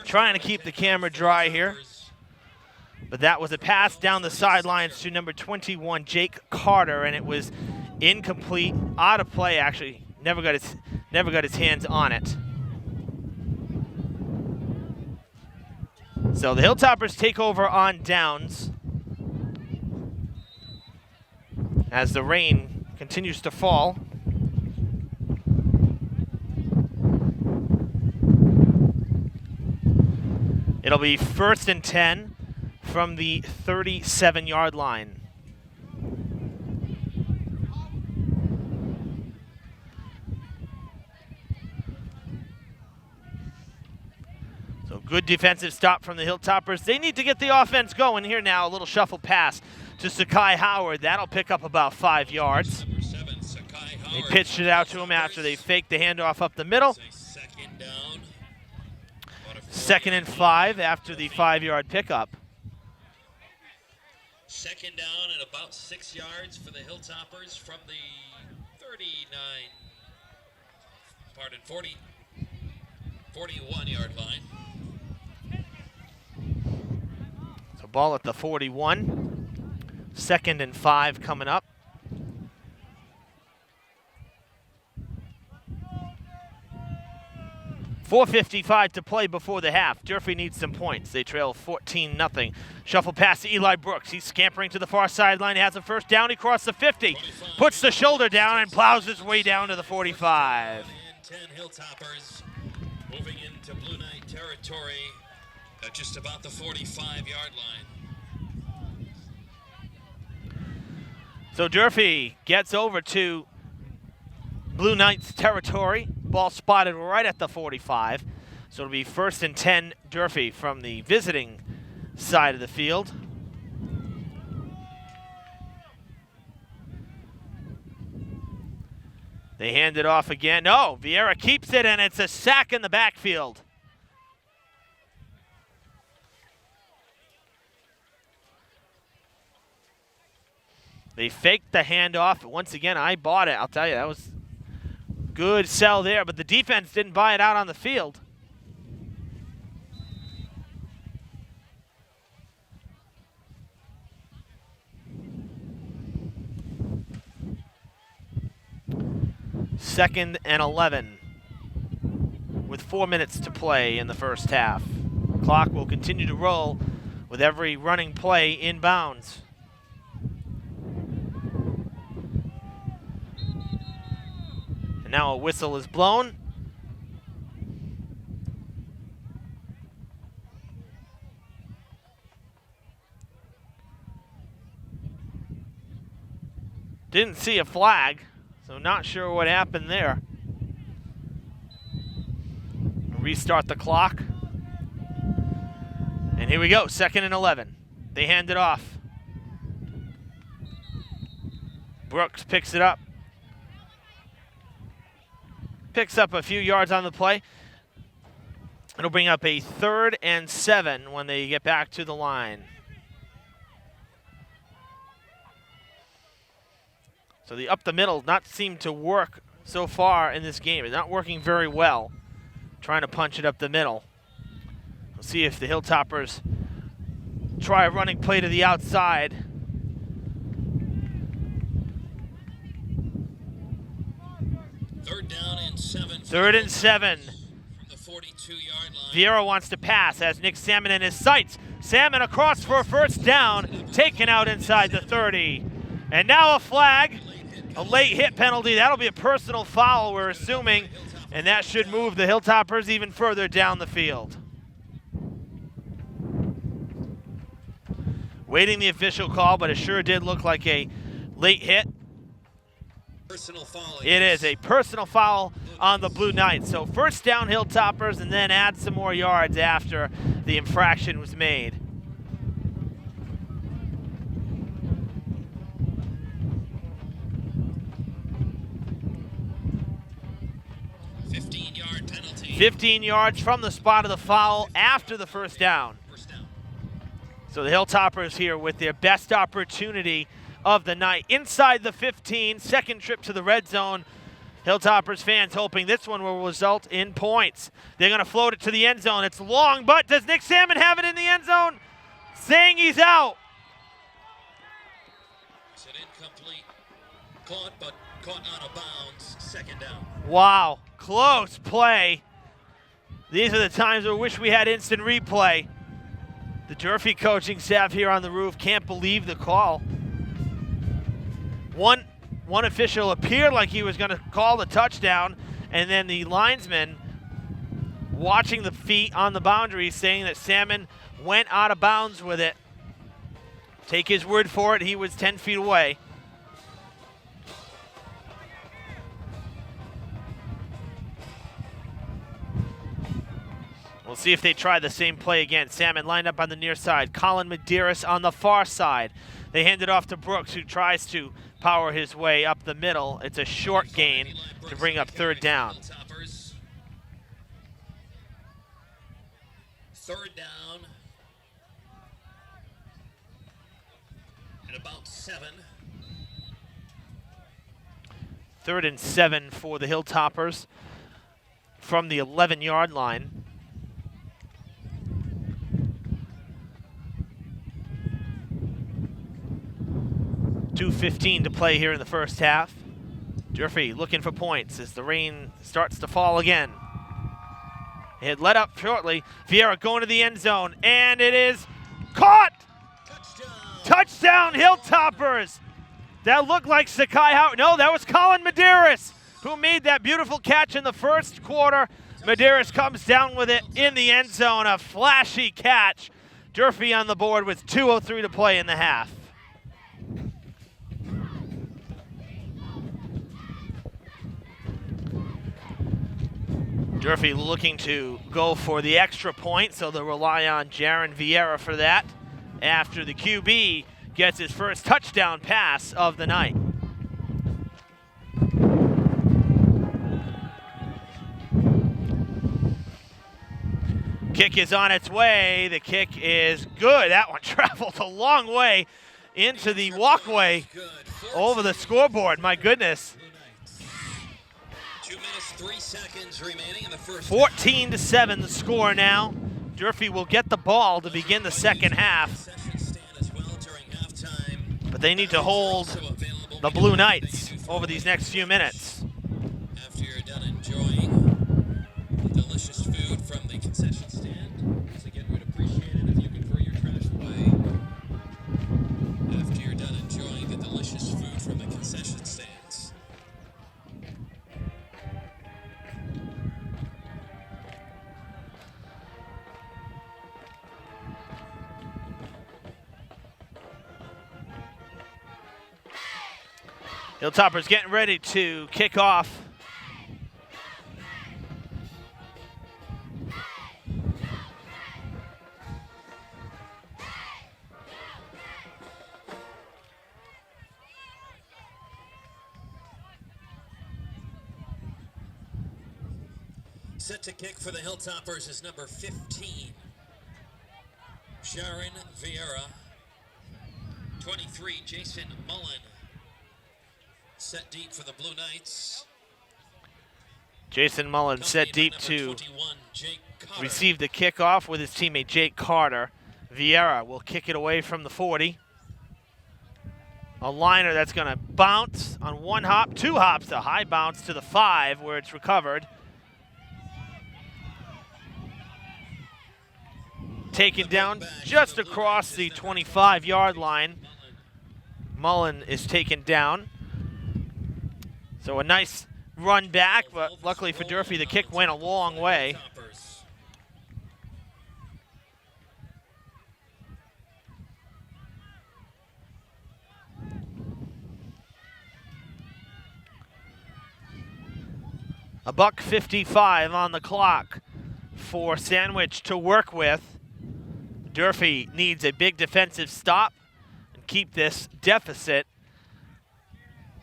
Trying to keep the camera dry here. But that was a pass down the sidelines to number 21, Jake Carter, and it was incomplete, out of play actually. Never got his hands on it. So the Hilltoppers take over on downs as the rain continues to fall. It'll be 1st and 10 from the 37-yard line. So good defensive stop from the Hilltoppers. They need to get the offense going here now. A little shuffle pass to Sakai Howard. That'll pick up about 5 yards. Number 7, Sakai Howard. They pitched it out to him after they faked the handoff up the middle. Second down. 2nd and 5 after the 5-yard pickup. Second down and about 6 yards for the Hilltoppers from the 41-yard line. So ball at the 41. 2nd and 5 coming up. .455 to play before the half. Durfee needs some points. They trail 14-0. Shuffle pass to Eli Brooks. He's scampering to the far sideline. He has a first down. He crosses the 50. Puts the shoulder down and plows his way down to the 45. And 10 Hilltoppers moving into Blue Knight territory at just about the 45-yard line. So Durfee gets over to Blue Knights territory. Ball spotted right at the 45. So it'll be 1st and 10 Durfee from the visiting side of the field. They hand it off again. No, Vieira keeps it, and it's a sack in the backfield. They faked the handoff. Once again, I bought it. I'll tell you, that was good sell there, but the defense didn't buy it out on the field. Second and 11 with 4 minutes to play in the first half. Clock will continue to roll with every running play inbounds. And now a whistle is blown. Didn't see a flag, so not sure what happened there. Restart the clock. And here we go, 2nd and 11. They hand it off. Brooks picks it up. Picks up a few yards on the play. It'll bring up a 3rd and 7 when they get back to the line. So the up the middle not seemed to work so far in this game. It's not working very well, trying to punch it up the middle. We'll see if the Hilltoppers try a running play to the outside. Third down and 7. 3rd and 7. From the 42-yard line. Vieira wants to pass, has Nick Salmon in his sights. Salmon across for a first down, taken out inside the 30. And now a flag, a late hit penalty. That'll be a personal foul, we're assuming, and that should move the Hilltoppers even further down the field. Waiting the official call, but it sure did look like a late hit. Personal foul. It is a personal foul on the Blue Knights. So first down Hilltoppers, and then add some more yards after the infraction was made. Penalty. 15 yards from the spot of the foul after the first down. So the Hilltoppers here with their best opportunity of the night. Inside the 15, second trip to the red zone. Hilltoppers fans hoping this one will result in points. They're going to float it to the end zone. It's long, but does Nick Salmon have it in the end zone? Saying he's out. It's an incomplete. Caught, but caught out of bounds. Second down. Wow, close play. These are the times where we wish we had instant replay. The Durfee coaching staff here on the roof can't believe the call. One official appeared like he was going to call the touchdown, and then the linesman watching the feet on the boundary saying that Salmon went out of bounds with it. Take his word for it, he was 10 feet away. We'll see if they try the same play again. Salmon lined up on the near side. Colin Medeiros on the far side. They hand it off to Brooks, who tries to power his way up the middle. It's a short gain to bring up 3rd down. Third down. And about 7. 3rd and 7 for the Hilltoppers from the 11-yard line. 2:15 to play here in the first half. Durfee looking for points as the rain starts to fall again. It had let up shortly. Vieira going to the end zone, and it is caught! Touchdown Hilltoppers! That looked like Sakai Howard. No, that was Colin Medeiros who made that beautiful catch in the first quarter. Medeiros comes down with it in the end zone. A flashy catch. Durfee on the board with 2:03 to play in the half. Durfee looking to go for the extra point, so they'll rely on Jaron Vieira for that after the QB gets his first touchdown pass of the night. Kick is on its way. The kick is good. That one traveled a long way into the walkway over the scoreboard. My goodness. 2 minutes, 3 seconds remaining in the first. 14-7 the score now. Durfee will get the ball to begin the second half. But they need to hold the Blue Knights over these next few minutes. After you're done enjoying the delicious food from the concession stand, once again, we'd appreciate it if you could throw your trash away. After you're done enjoying the delicious food from the concession stands. Hilltoppers getting ready to kick off. Set to kick for the Hilltoppers is number 15, Sharon Vieira. 23, Jason Mullen. Set deep for the Blue Knights. Jason Mullen set deep to receive the kickoff with his teammate Jake Carter. Vieira will kick it away from the 40. A liner that's going to bounce on one hop, two hops, a high bounce to the 5 where it's recovered. Taken down just across the 25-yard line. Mullen is taken down. So a nice run back, but luckily for Durfee, the kick went a long way. $1:55 on the clock for Sandwich to work with. Durfee needs a big defensive stop and keep this deficit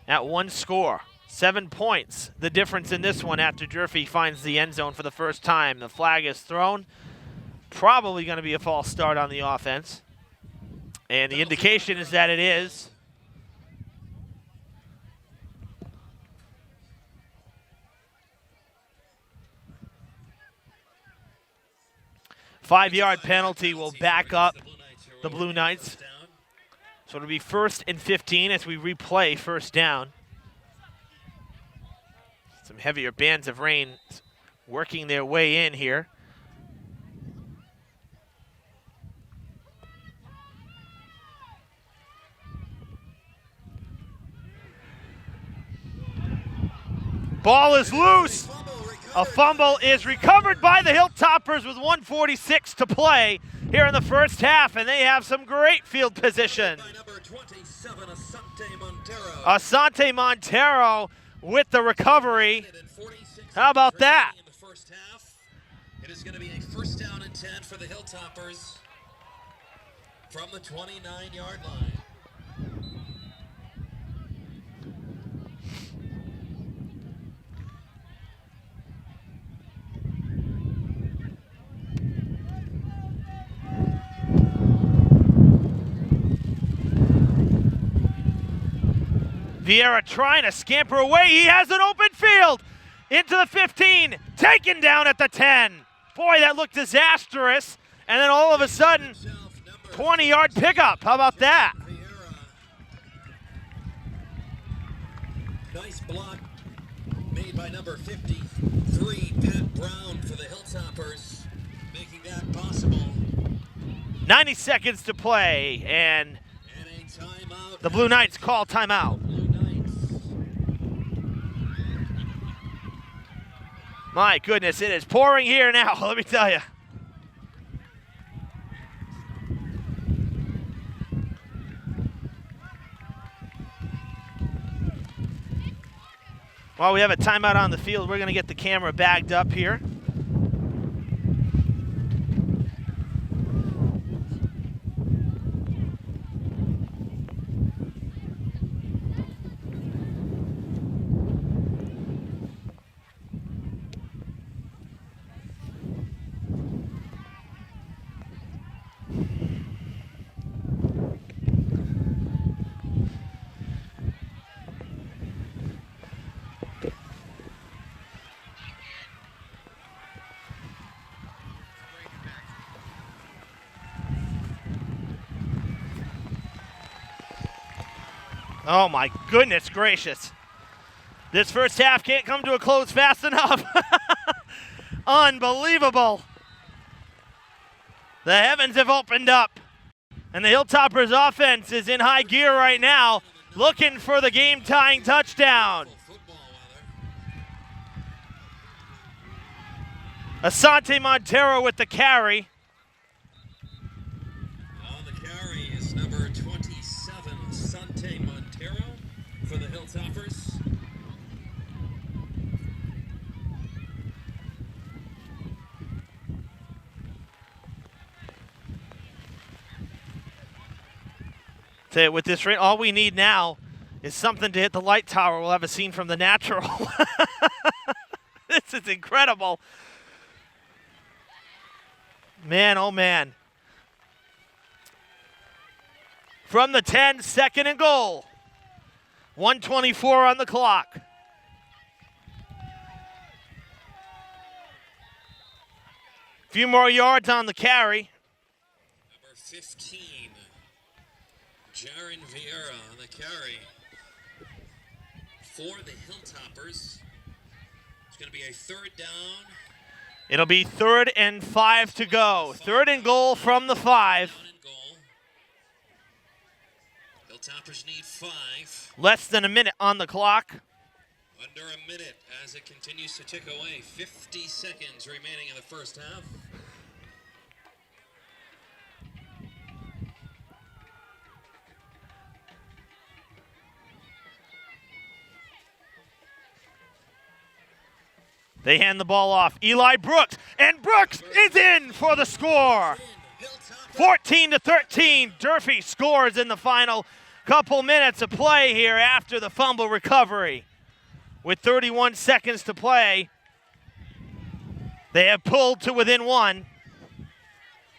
at 1 score. 7 points, the difference in this one after Durfee finds the end zone for the first time. The flag is thrown. Probably going to be a false start on the offense. And the indication is that it is. Five-yard penalty will back up the Blue Knights. So it'll be 1st and 15 as we replay first down. Some heavier bands of rain working their way in here. Ball is loose. A fumble is recovered by the Hilltoppers with 1:46 to play here in the first half, and they have some great field position. Asante Montero with the recovery. How about that? It is going to be a 1st down and 10 for the Hilltoppers from the 29-yard line. Vieira trying to scamper away. He has an open field into the 15, taken down at the 10. Boy, that looked disastrous. And then all of a sudden, 20-yard pickup. How about that? Nice block made by number 53, Pat Brown, for the Hilltoppers, making that possible. 90 seconds to play, and the Blue Knights call timeout. My goodness, it is pouring here now, let me tell you. While we have a timeout on the field, we're going to get the camera bagged up here. Oh my goodness gracious. This first half can't come to a close fast enough. Unbelievable. The heavens have opened up. And the Hilltoppers offense is in high gear right now, looking for the game-tying touchdown. Asante Montero with the carry. On the carry is number 27, Asante Montero, for the Hilltoppers. With this rain, all we need now is something to hit the light tower. We'll have a scene from The Natural. This is It's incredible. Man, oh man. From the 10, second and goal. 1:24 on the clock. Few more yards on the carry. Number 15, Jaron Vieira on the carry for the Hilltoppers. It's going to be a third down. It'll be 3rd and 5 to go. 3rd and goal from the 5. Down and goal. Hilltoppers need 5. Less than a minute on the clock. Under a minute as it continues to tick away. 50 seconds remaining in the first half. They hand the ball off. Eli Brooks, and Brooks is in for the score. 14-13. Durfee scores in the final couple minutes of play here after the fumble recovery. With 31 seconds to play, they have pulled to within 1.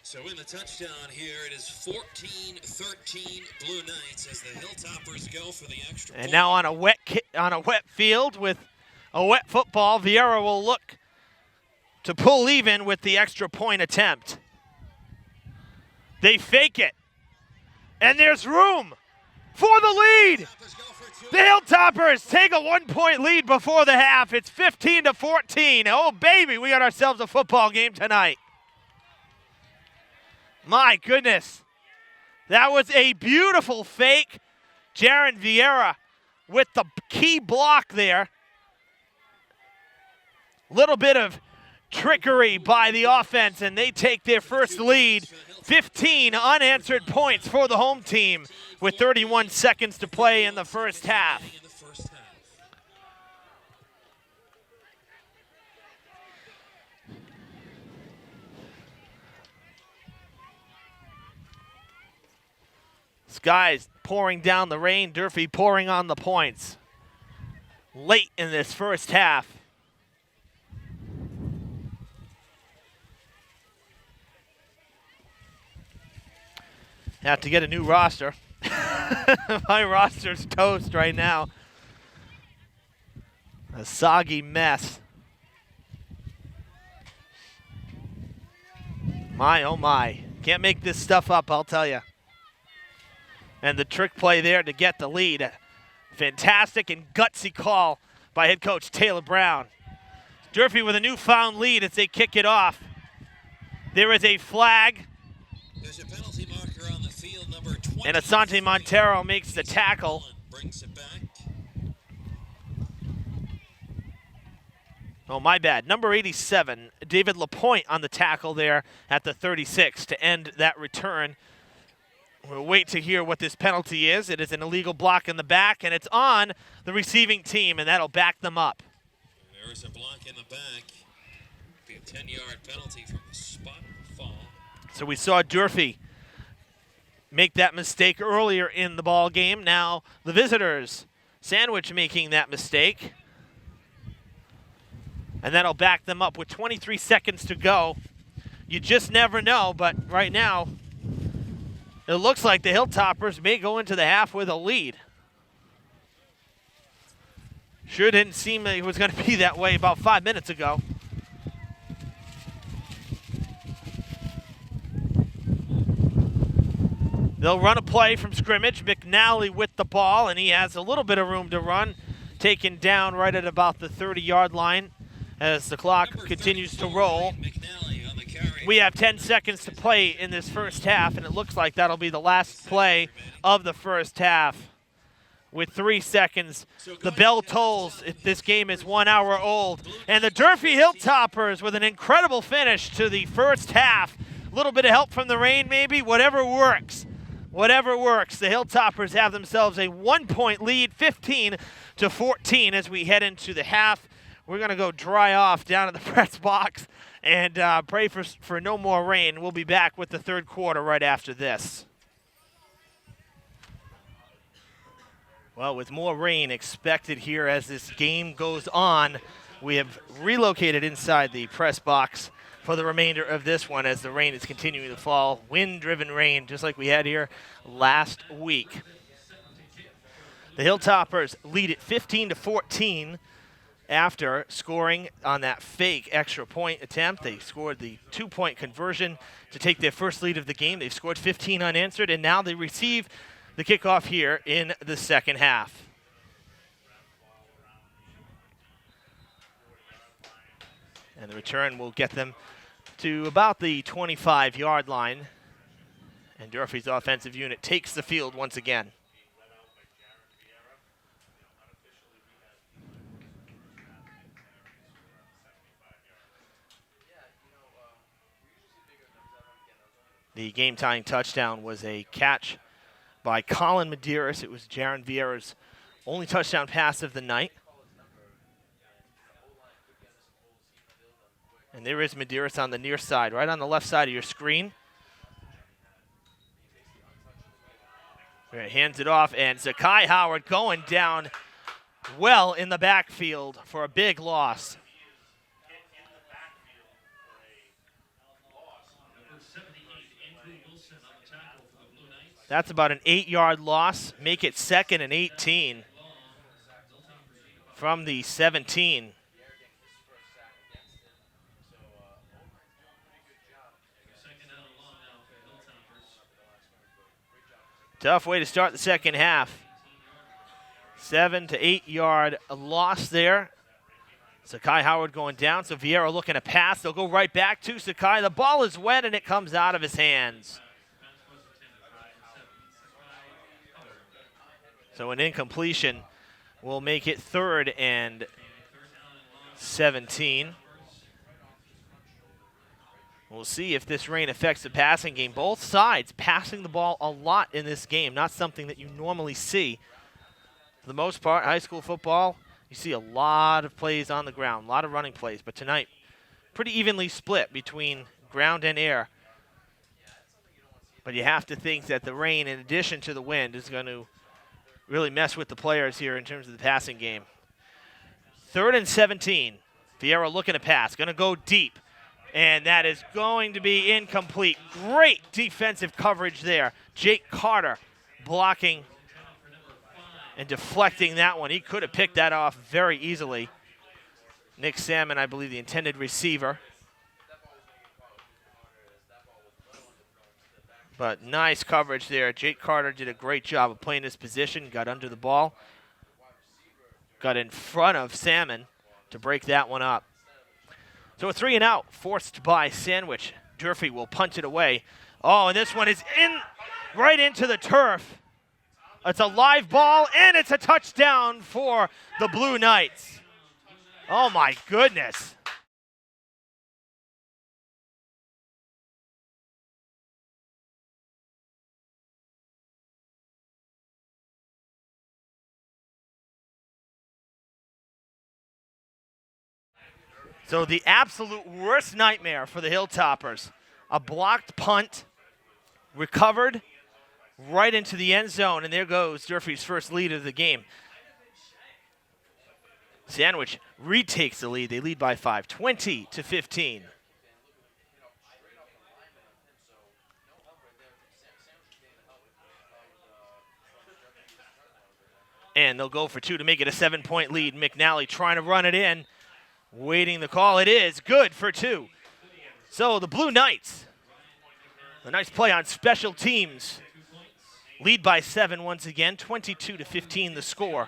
So in the touchdown here, it is 14-13 Blue Knights as the Hilltoppers go for the extra point. And now on a wet field with a wet football, Vieira will look to pull even with the extra point attempt. They fake it, and there's room for the lead. The Hilltoppers take a 1-point lead before the half. It's 15-14. Oh, baby, we got ourselves a football game tonight. My goodness. That was a beautiful fake. Jaron Vieira with the key block there. Little bit of trickery by the offense, and they take their first lead. 15 unanswered points for the home team with 31 seconds to play in the first half. Skies pouring down the rain, Durfee pouring on the points. Late in this first half. Have to get a new roster. My roster's toast right now. A soggy mess. My, oh my. Can't make this stuff up, I'll tell you. And the trick play there to get the lead. Fantastic and gutsy call by head coach Taylor Brown. Durfee with a newfound lead as they kick it off. There is a flag. There's a penalty marker on the field, number 20. And Asante Montero makes the tackle. Brings it back. Oh, my bad. Number 87, David Lapointe on the tackle there at the 36 to end that return. We'll wait to hear what this penalty is. It is an illegal block in the back, and it's on the receiving team, and that'll back them up. There's a block in the back. Be a 10-yard penalty from the spot fall. So we saw Durfee make that mistake earlier in the ball game. Now the visitors, Sandwich making that mistake. And that'll back them up with 23 seconds to go. You just never know, but right now it looks like the Hilltoppers may go into the half with a lead. Sure didn't seem like it was going to be that way about 5 minutes ago. They'll run a play from scrimmage. McNally with the ball, and he has a little bit of room to run. Taken down right at about the 30-yard line as the clock continues to roll. We have 10 seconds to play in this first half, and it looks like that'll be the last play of the first half. With 3 seconds, the bell tolls. This game is 1 hour old. And the Durfee Hilltoppers with an incredible finish to the first half. A little bit of help from the rain maybe, whatever works. Whatever works. The Hilltoppers have themselves a 1-point lead, 15-14 as we head into the half. We're going to go dry off down in the press box and pray for no more rain. We'll be back with the third quarter right after this. Well, with more rain expected here as this game goes on, We have relocated inside the press box for the remainder of this one as the rain is continuing to fall. Wind-driven rain, just like we had here last week. The Hilltoppers lead it 15-14 after scoring on that fake extra point attempt. They scored the 2-point conversion to take their first lead of the game. They've scored 15 unanswered, and now they receive the kickoff here in the second half. And the return will get them to about the 25-yard line. And Durfee's offensive unit takes the field once again. The game-tying touchdown was a catch by Colin Medeiros. It was Jaron Vieira's only touchdown pass of the night. And there is Medeiros on the near side, right on the left side of your screen. Hands it off, and Zakai Howard going down well in the backfield for a big loss. That's about an 8-yard loss. Make it 2nd and 18 from the 17. Tough way to start the second half. 7 to 8 yard loss there. Zakai Howard going down, so Vieira looking to pass. They'll go right back to Zakai. The ball is wet and it comes out of his hands. So an incompletion will make it 3rd and 17. We'll see if this rain affects the passing game. Both sides passing the ball a lot in this game, not something that you normally see. For the most part, high school football, you see a lot of plays on the ground, a lot of running plays. But tonight, pretty evenly split between ground and air. But you have to think that the rain, in addition to the wind, is going to really mess with the players here in terms of the passing game. 3rd and 17. Vieira looking to pass, going to go deep. And that is going to be incomplete. Great defensive coverage there. Jake Carter blocking and deflecting that one. He could have picked that off very easily. Nick Salmon, I believe, the intended receiver. But nice coverage there. Jake Carter did a great job of playing this position, got under the ball, got in front of Salmon to break that one up. So a 3 and out forced by Sandwich. Durfee will punt it away. Oh, and this one is right into the turf. It's a live ball, and it's a touchdown for the Blue Knights. Oh, my goodness. So the absolute worst nightmare for the Hilltoppers. A blocked punt, recovered right into the end zone, and there goes Durfee's first lead of the game. Sandwich retakes the lead. They lead by 5, 20-15. And they'll go for 2 to make it a 7-point lead. McNally trying to run it in. Waiting the call. It is good for 2. So the Blue Knights, a nice play on special teams, lead by 7 once again, 22-15 the score.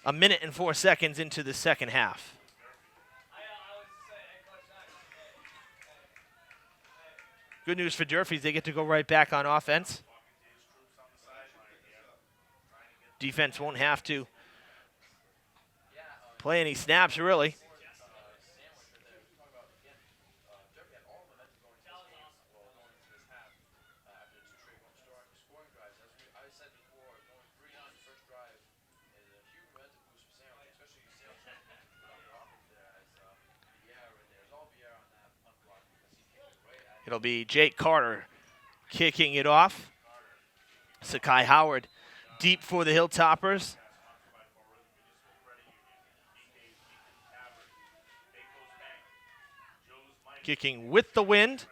1 minute and 4 seconds into the second half. Good news for Durfee, they get to go right back on offense. Defense won't have to play any snaps, really. It'll be Jake Carter kicking it off. Zakai Howard deep for the Hilltoppers. Kicking with the wind.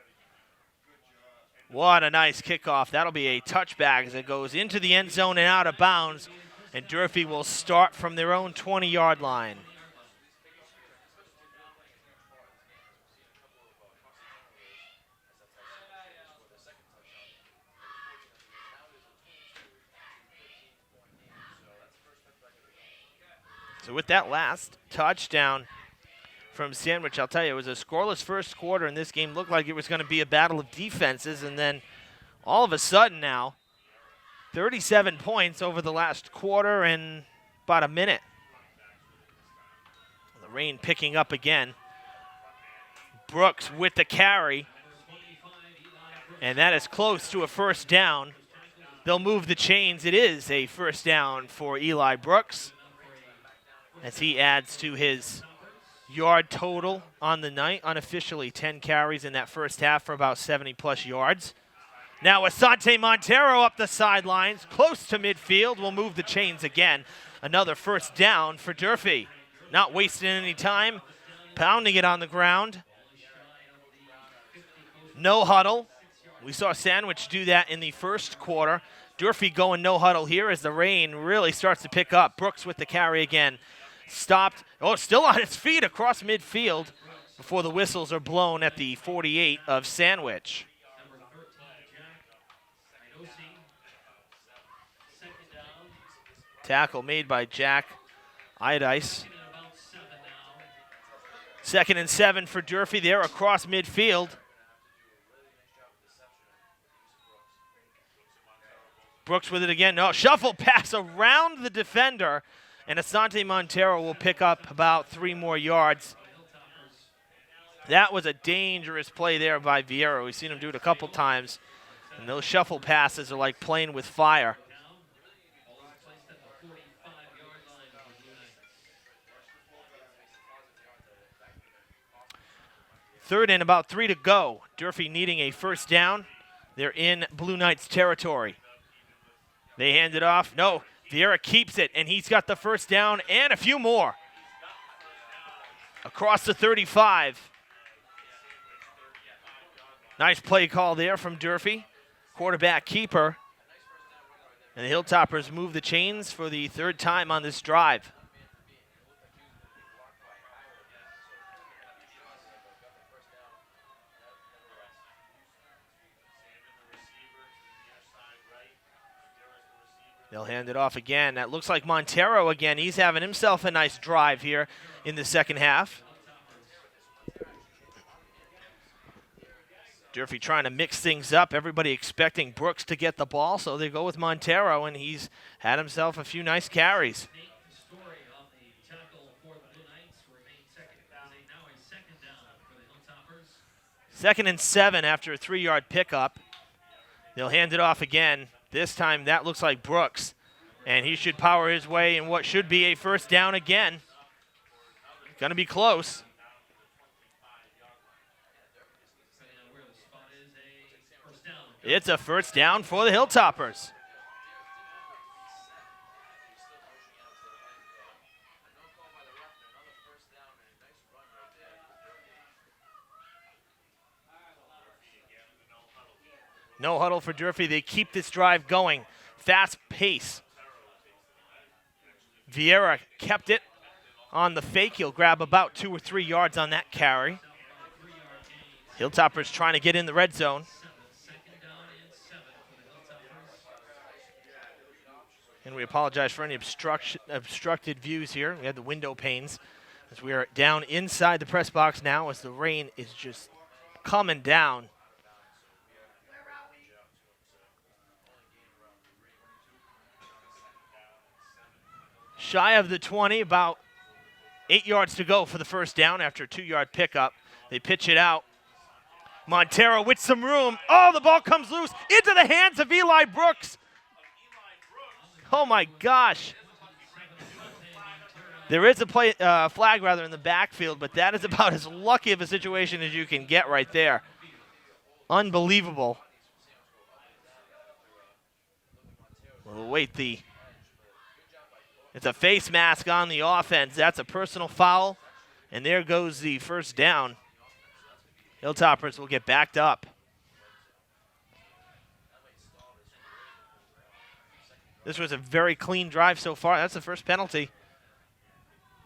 What a nice kickoff. That'll be a touchback as it goes into the end zone and out of bounds. And Durfee will start from their own 20-yard line. So with that last touchdown from Sandwich, I'll tell you, it was a scoreless first quarter, and this game looked like it was going to be a battle of defenses. And then all of a sudden now, 37 points over the last quarter and about a minute. The rain picking up again. Brooks with the carry. And that is close to a first down. They'll move the chains. It is a first down for Eli Brooks as he adds to his yard total on the night. Unofficially 10 carries in that first half for about 70-plus yards. Now Asante Montero up the sidelines, close to midfield, will move the chains again. Another first down for Durfee. Not wasting any time, pounding it on the ground. No huddle. We saw Sandwich do that in the first quarter. Durfee going no huddle here as the rain really starts to pick up. Brooks with the carry again. Stopped, still on his feet across midfield before the whistles are blown at the 48 of Sandwich. Tackle made by Jack Idice. 2nd and 7 for Durfee. They're across midfield. Brooks with it again. No, shuffle pass around the defender. And Asante Montero will pick up about 3 more yards. That was a dangerous play there by Vieira. We've seen him do it a couple times. And those shuffle passes are like playing with fire. Third and about 3 to go. Durfee needing a first down. They're in Blue Knights territory. They hand it off. No, Vieira keeps it, and he's got the first down and a few more. Across the 35. Nice play call there from Durfee. Quarterback keeper. And the Hilltoppers move the chains for the 3rd time on this drive. They'll hand it off again. That looks like Montero again. He's having himself a nice drive here in the second half. Durfee trying to mix things up. Everybody expecting Brooks to get the ball, so they go with Montero, and he's had himself a few nice carries. 2nd and 7 after a 3-yard pickup. They'll hand it off again. This time that looks like Brooks, and he should power his way in what should be a first down again. Going to be close. It's a first down for the Hilltoppers. No huddle for Durfee. They keep this drive going. Fast pace. Vieira kept it on the fake. He'll grab about 2 or 3 yards on that carry. Hilltoppers trying to get in the red zone. And we apologize for any obstructed views here. We had the window panes as we are down inside the press box now as the rain is just coming down. Shy of the 20, about 8 yards to go for the first down after a 2-yard pickup. They pitch it out. Montero with some room. Oh, the ball comes loose into the hands of Eli Brooks. Oh, my gosh. There is a flag in the backfield, but that is about as lucky of a situation as you can get right there. Unbelievable. We'll wait It's a face mask on the offense. That's a personal foul. And there goes the first down. Hilltoppers will get backed up. This was a very clean drive so far. That's the first penalty.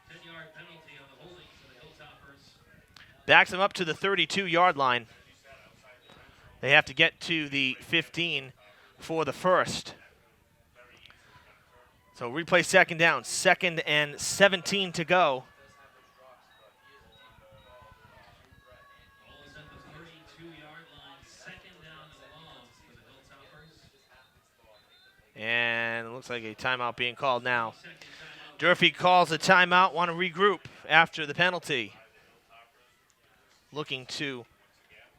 10-yard penalty on the holding for the Hilltoppers. Backs them up to the 32-yard line. They have to get to the 15 for the first. So replay second down. 2nd and 17 to go. Ball is at the 32-yard line. 2nd down and long for the Hilltoppers. And it looks like a timeout being called now. Durfee calls a timeout, want to regroup after the penalty. Looking to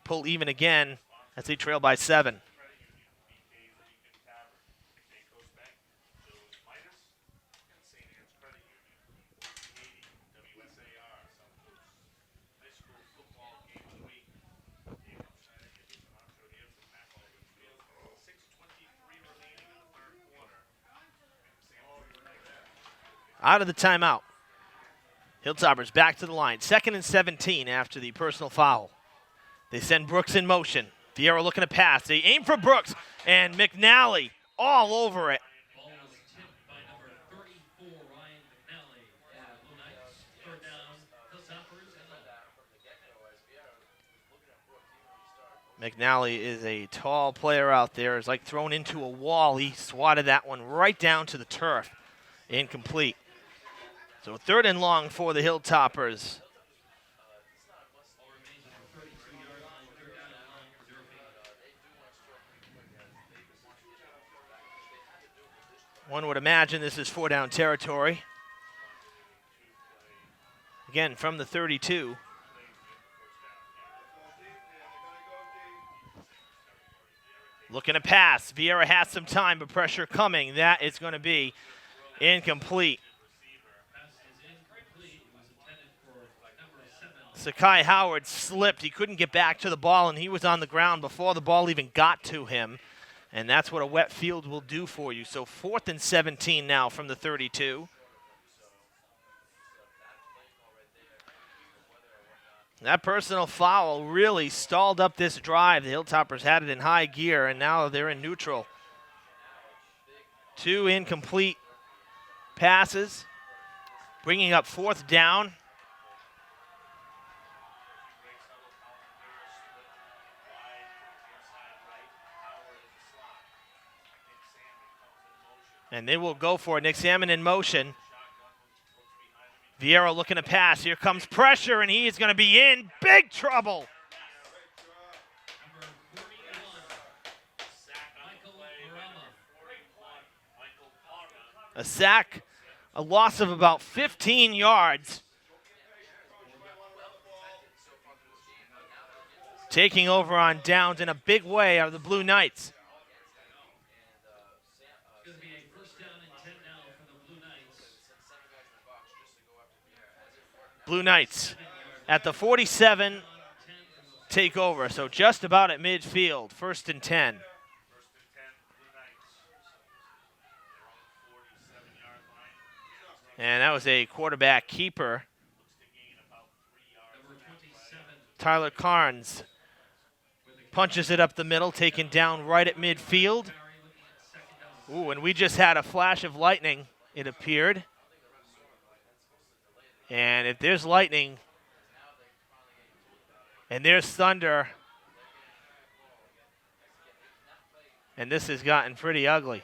pull even again as they trail by 7. Out of the timeout. Hilltoppers back to the line. 2nd and 17 after the personal foul. They send Brooks in motion. Vieira looking to pass. They aim for Brooks, and McNally all over it. Ball was tipped by number 34, Ryan McNally. Blue Knights. 3rd down, Hilltoppers and long. McNally is a tall player out there. It's like thrown into a wall. He swatted that one right down to the turf. Incomplete. So 3rd and long for the Hilltoppers. Ball remains at the 32-yard line. 3rd down and long for Durfee. One would imagine this is 4-down territory. Again, from the 32. Looking to pass. Vieira has some time, but pressure coming. That is going to be incomplete. Pass is incomplete. It was intended for number 7. Sakai Howard slipped. He couldn't get back to the ball, and he was on the ground before the ball even got to him. And that's what a wet field will do for you. So 4th and 17 now from the 32. That personal foul really stalled up this drive. The Hilltoppers had it in high gear, and now they're in neutral. 2 incomplete passes, bringing up 4th down. And they will go for it. Nick Salmon in motion. Vieira looking to pass. Here comes pressure, and he is going to be in big trouble. Number 41, Michael Murama. A sack, a loss of about 15 yards. Taking over on downs in a big way are the Blue Knights. It's going to be a 1st down and 10 now for the Blue Knights. Blue Knights at the 47 take over, so just about at midfield, 1st and 10. And that was a quarterback keeper. Number 27, Tyler Carnes punches it up the middle, taken down right at midfield. Barry looking at 2nd down. Ooh, and we just had a flash of lightning, it appeared. And if there's lightning and there's thunder, and this has gotten pretty ugly.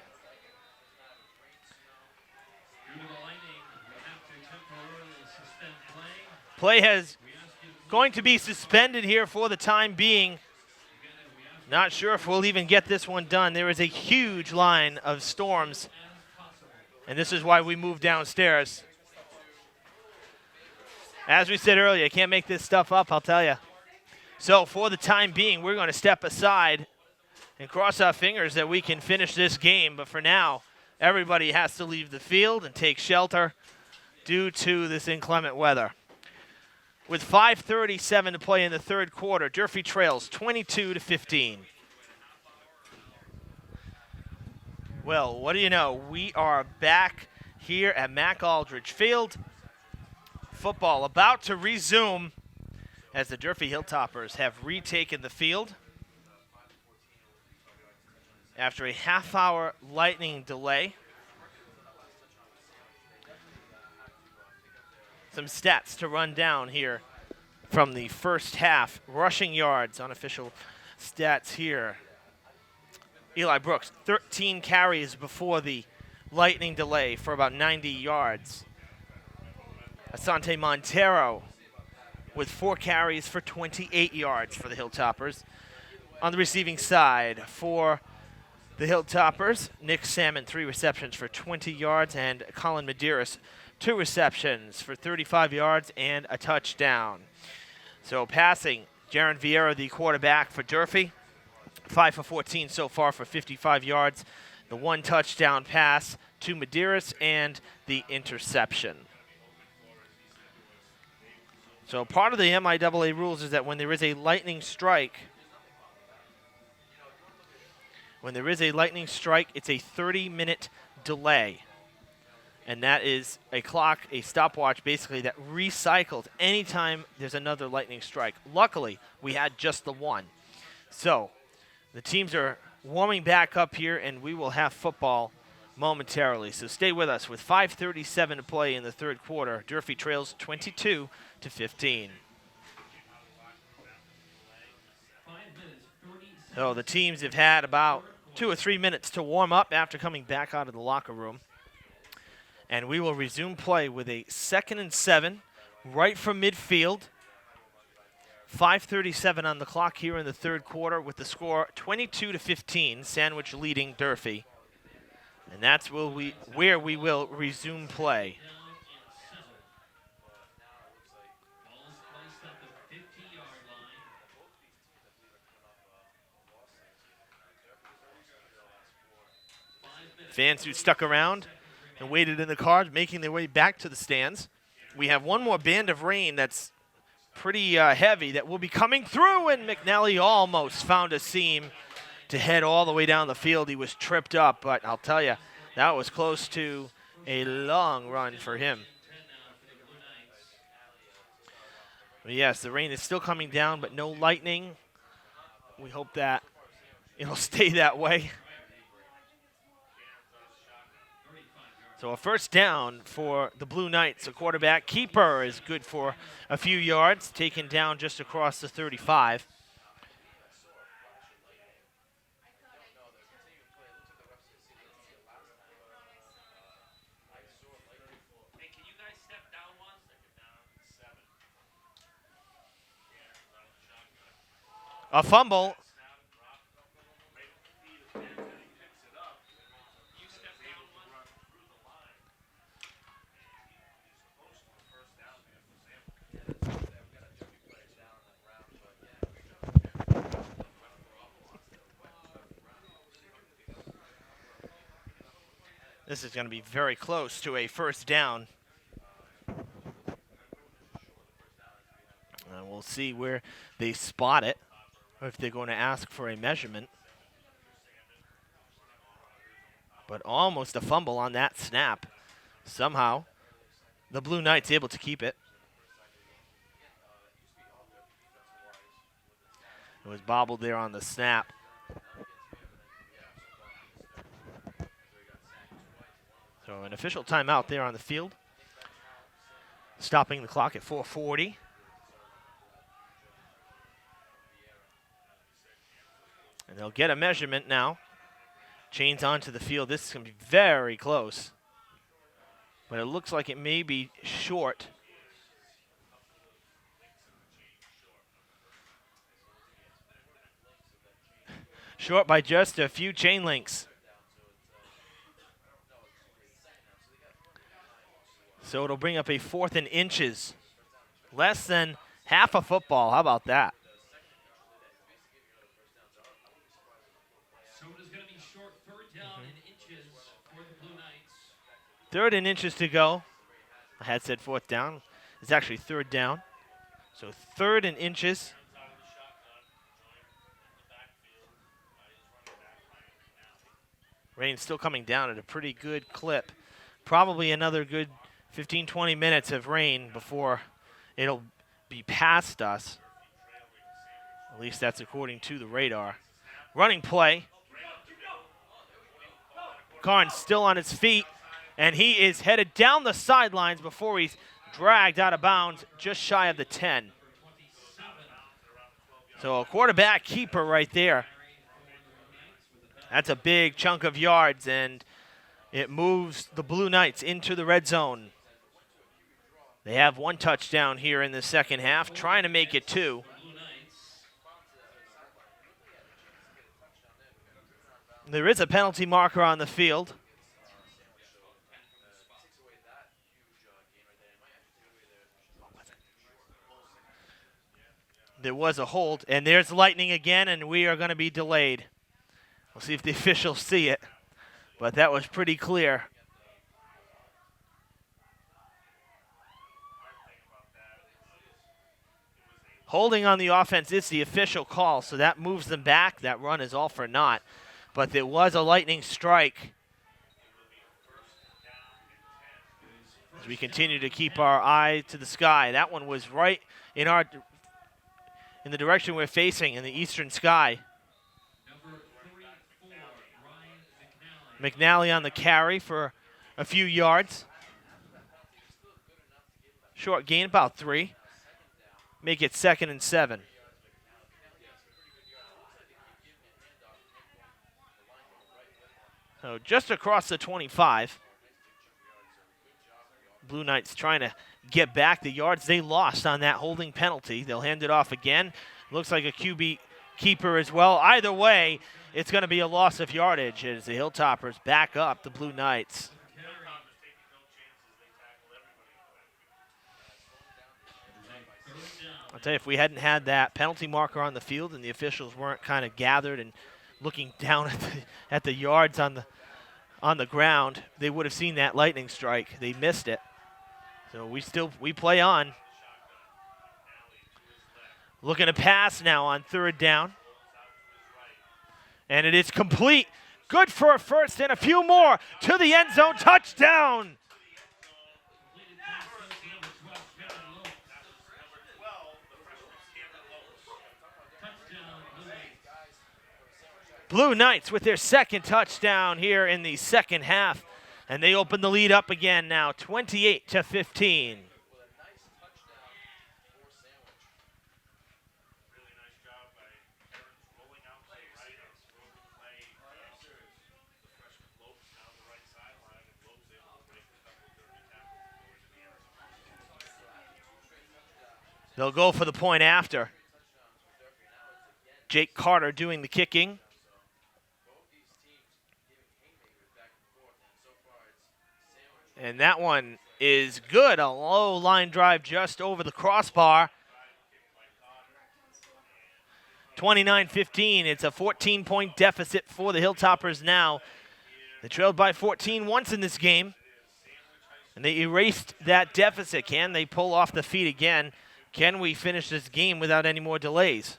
Due to the lightning, we have to temporarily suspend play. Play has We ask you to going to be suspended here for the time being. Not sure if we'll even get this one done. There is a huge line of storms, as possible. and this is why we moved downstairs. As we said earlier, I can't make this stuff up, I'll tell you. So for the time being, we're going to step aside and cross our fingers that we can finish this game. But for now, everybody has to leave the field and take shelter due to this inclement weather. With 5:37 to play in the 3rd quarter, Durfee trails 22-15. Well, what do you know? We are back here at Mac Aldridge Field. Football about to resume. as the Durfee Hilltoppers have retaken the field after a half-hour lightning delay. Some stats to run down here from the first half. Rushing yards, unofficial stats here. Eli Brooks, 13 carries before the lightning delay for about 90 yards. Asante Montero with 4 carries for 28 yards for the Hilltoppers. On the receiving side for the Hilltoppers, Nick Salmon, 3 receptions for 20 yards, and Colin Medeiros, 2 receptions for 35 yards and a touchdown. So passing, Jaron Vieira, the quarterback for Durfee, 5 for 14 so far for 55 yards. The 1 touchdown pass to Medeiros and the interception. So part of the MIAA rules is that when there is a lightning strike, it's a 30-minute delay. And that is a clock, a stopwatch, basically, that recycles anytime there's another lightning strike. Luckily, we had just the one. So the teams are warming back up here, and we will have football momentarily. So stay with us. With 5:37 to play in the third quarter, Durfee trails 22-15. So the teams have had about 2 or 3 minutes to warm up after coming back out of the locker room. And we will resume play with a 2nd and 7 right from midfield. 5:37 on the clock here in the third quarter with the score 22-15, Sandwich leading Durfee. And that's where we will resume play. Fans who stuck around and waited in the car, making their way back to the stands. We have one more band of rain that's pretty heavy that will be coming through, and McNally almost found a seam to head all the way down the field. He was tripped up, but I'll tell you, that was close to a long run for him. But yes, the rain is still coming down, but no lightning. We hope that it'll stay that way. So a first down for the Blue Knights. A quarterback keeper is good for a few yards, taken down just across the 35. A fumble. This is going to be very close to a first down. And we'll see where they spot it, or if they're going to ask for a measurement. But almost a fumble on that snap. Somehow, the Blue Knights able to keep it. It was bobbled there on the snap. So an official timeout there on the field. Stopping the clock at 4:40. And they'll get a measurement now. Chains onto the field. This is going to be very close. But it looks like it may be short. Short by just a few chain links. So it'll bring up a 4th and inches. Less than half a football. How about that? So it is going to be short, 3rd down and inches for the Blue Knights. 3rd and inches to go. I had said 4th down. It's actually 3rd down. So 3rd and inches. Rain's still coming down at a pretty good clip. Probably another good 15-20 minutes of rain before it'll be past us. At least that's according to the radar. Running play. Karn's still on his feet, and he is headed down the sidelines before he's dragged out of bounds just shy of the 10. So a quarterback keeper right there. That's a big chunk of yards, and it moves the Blue Knights into the red zone. They have one touchdown here in the second half, trying to make it 2. There is a penalty marker on the field. There was a hold, and there's lightning again, and we are going to be delayed. We'll see if the officials see it, but that was pretty clear. Holding on the offense is the official call, so that moves them back. That run is all for naught, but there was a lightning strike. As we continue to keep our eye to the sky. That one was right in the direction we're facing in the eastern sky. McNally on the carry for a few yards. Short gain, about 3. Make it 2nd and 7. So just across the 25. Blue Knights trying to get back the yards they lost on that holding penalty. They'll hand it off again. Looks like a QB keeper as well. Either way, it's going to be a loss of yardage as the Hilltoppers back up the Blue Knights. I'll tell you, if we hadn't had that penalty marker on the field and the officials weren't kind of gathered and looking down at the yards on the ground, they would have seen that lightning strike. They missed it. So we play on. Looking to pass now on 3rd down. And it is complete. Good for a first and a few more to the end zone. Touchdown! Blue Knights with their 2nd touchdown here in the second half. And they open the lead up again now, 28-15. They'll go for the point after. Jake Carter doing the kicking. And that one is good. A low line drive just over the crossbar. 29-15. It's a 14-point deficit for the Hilltoppers now. They trailed by 14 once in this game. And they erased that deficit. Can they pull off the feet again? Can we finish this game without any more delays?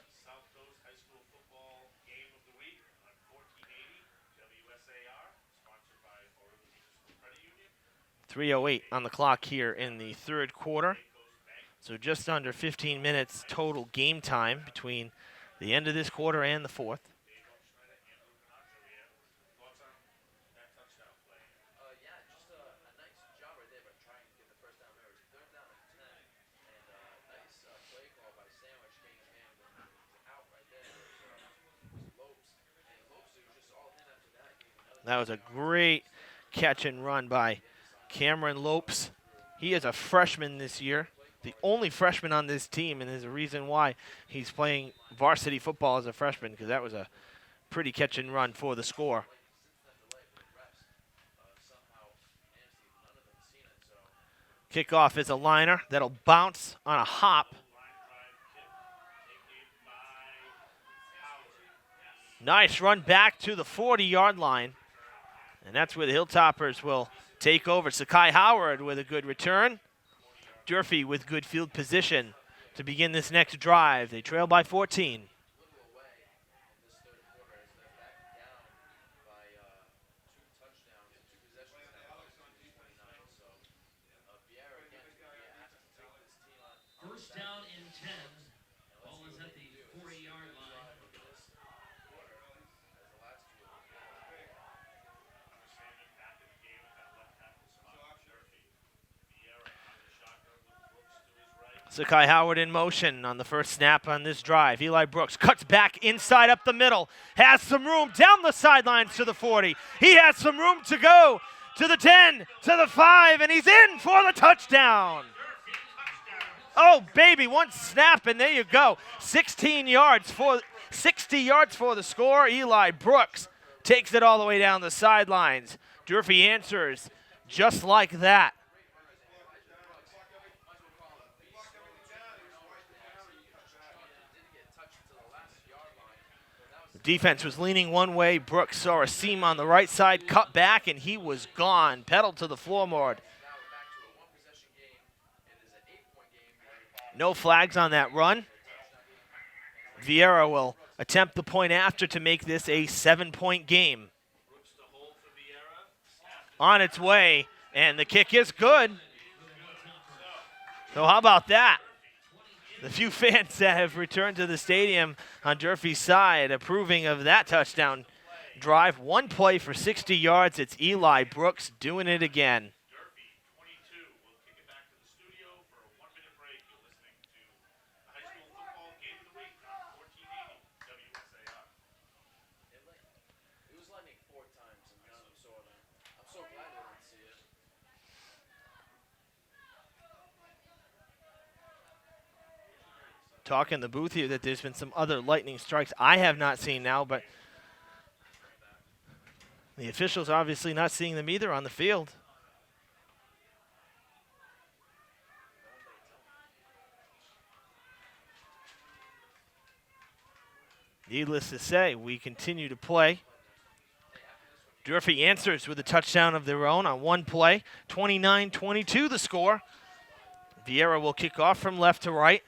3:08 on the clock here in the 3rd quarter. So just under 15 minutes total game time between the end of this quarter and the 4th. That was a great catch and run by Cameron Lopes. He is a freshman this year, the only freshman on this team, and there's a reason why he's playing varsity football as a freshman, because that was a pretty catch and run for the score. Kickoff is a liner that'll bounce on a hop. Nice run back to the 40-yard line. And that's where the Hilltoppers will take over. Sakai Howard with a good return. Durfee with good field position to begin this next drive. They trail by 14. First down and 10. Ball is at the 40-yard Sakai Howard in motion on the first snap on this drive. Eli Brooks cuts back inside up the middle. Has some room down the sidelines to the 40. He has some room to go to the 10, to the 5, and he's in for the touchdown. Oh, baby, one snap, and there you go. 60 yards for the score. Eli Brooks takes it all the way down the sidelines. Durfee answers just like that. The defense was leaning one way. Brooks saw a seam on the right side, cut back, and he was gone. Pedaled to the floor, Mord. No flags on that run. Vieira will attempt the point after to make this a 7-point game. On its way, and the kick is good. So how about that? The few fans that have returned to the stadium on Durfee's side approving of that touchdown drive. One play for 60 yards. It's Eli Brooks doing it again. Durfee 22. We'll kick it back to the studio for a 1-minute break. You're listening to the high school football game of the week on 1480 WSAR. It was lightning 4 times and none of them saw that. I'm so glad they didn't see it. Talk in the booth here that there's been some other lightning strikes I have not seen now, but the officials obviously not seeing them either on the field. Needless to say, we continue to play. Durfee answers with a touchdown of their own on one play. 29-22 the score. Vieira will kick off from left to right.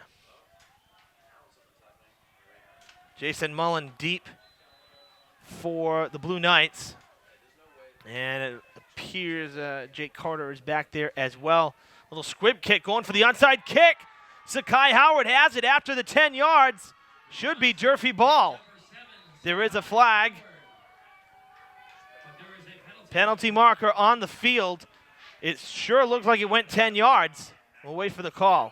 Jason Mullen deep for the Blue Knights. And it appears Jake Carter is back there as well. Little squib kick going for the onside kick. Sakai Howard has it after the 10 yards. Should be Durfee ball. There is a flag. Penalty marker on the field. It sure looks like it went 10 yards. We'll wait for the call.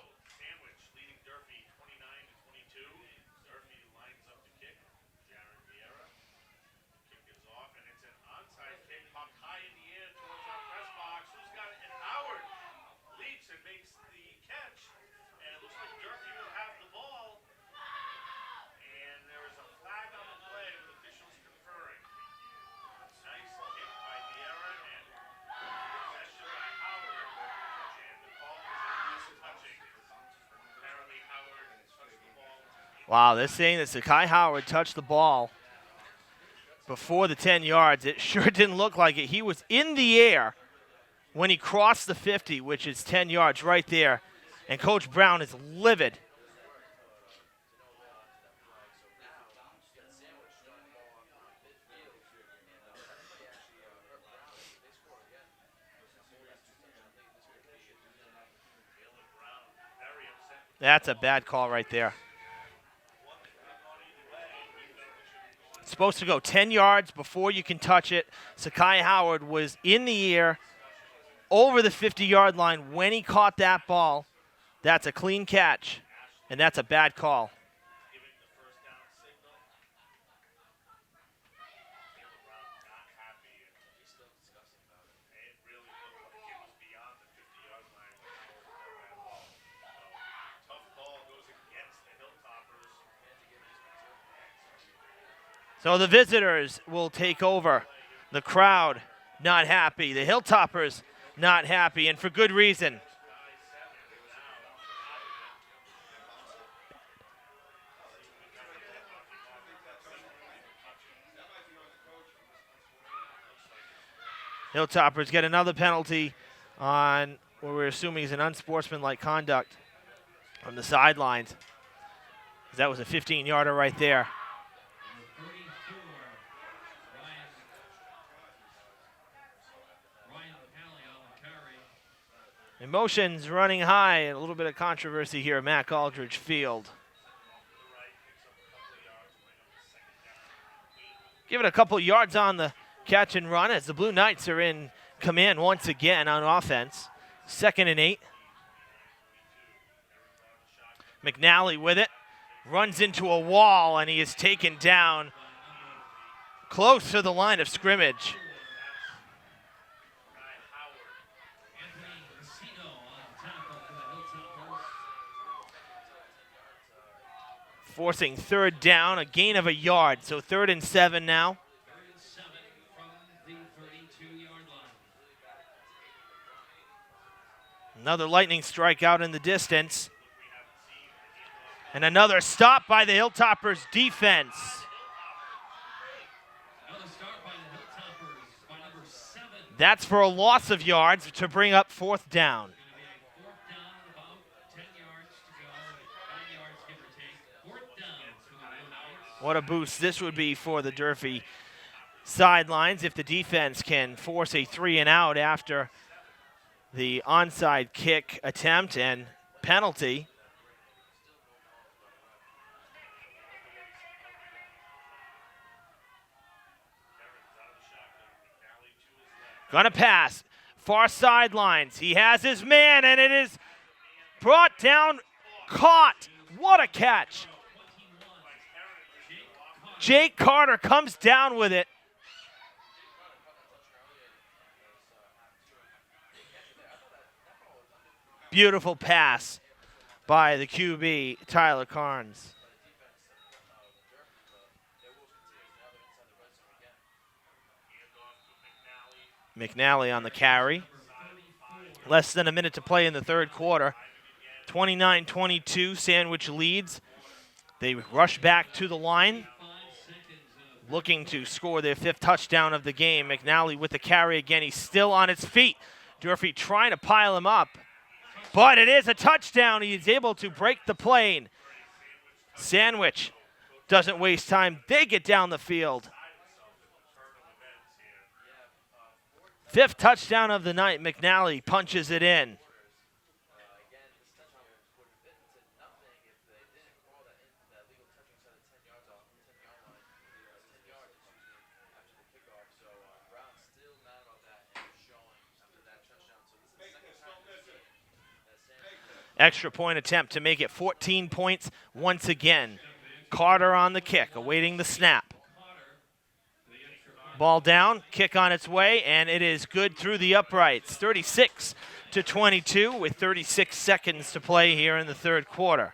Wow, they're saying that Sakai Howard touched the ball before the 10 yards. It sure didn't look like it. He was in the air when he crossed the 50, which is 10 yards right there. And Coach Brown is livid. That's a bad call right there. It's supposed to go 10 yards before you can touch it. Sakai Howard was in the air over the 50-yard line when he caught that ball. That's a clean catch, and that's a bad call. So the visitors will take over. The crowd not happy. The Hilltoppers not happy, and for good reason. Hilltoppers get another penalty on what we're assuming is an unsportsmanlike conduct on the sidelines. That was a 15-yarder right there. Emotions running high, and a little bit of controversy here at Mac Aldridge Field. Give it a couple yards on the catch and run as the Blue Knights are in command once again on offense. 2nd and 8. McNally with it. Runs into a wall, and he is taken down close to the line of scrimmage. Forcing third down, a gain of a yard. So 3rd and 7 now. Another lightning strike out in the distance. And another stop by the Hilltoppers defense. That's for a loss of yards to bring up 4th down. What a boost this would be for the Durfee sidelines if the defense can force a 3 and out after the onside kick attempt and penalty. Gonna pass. Far sidelines. He has his man, and it is brought down, caught. What a catch. Jake Carter comes down with it. Beautiful pass by the QB, Tyler Carnes. McNally on the carry. Less than a minute to play in the 3rd quarter. 29-22, Sandwich leads. They rush back to the line, looking to score their 5th touchdown of the game. McNally with the carry again. He's still on his feet. Durfee trying to pile him up. But it is a touchdown. He's able to break the plane. Sandwich doesn't waste time. They get down the field. 5th touchdown of the night. McNally punches it in. Extra point attempt to make it 14 points once again. Carter on the kick, awaiting the snap. Ball down, kick on its way, and it is good through the uprights. 36-22 with 36 seconds to play here in the 3rd quarter.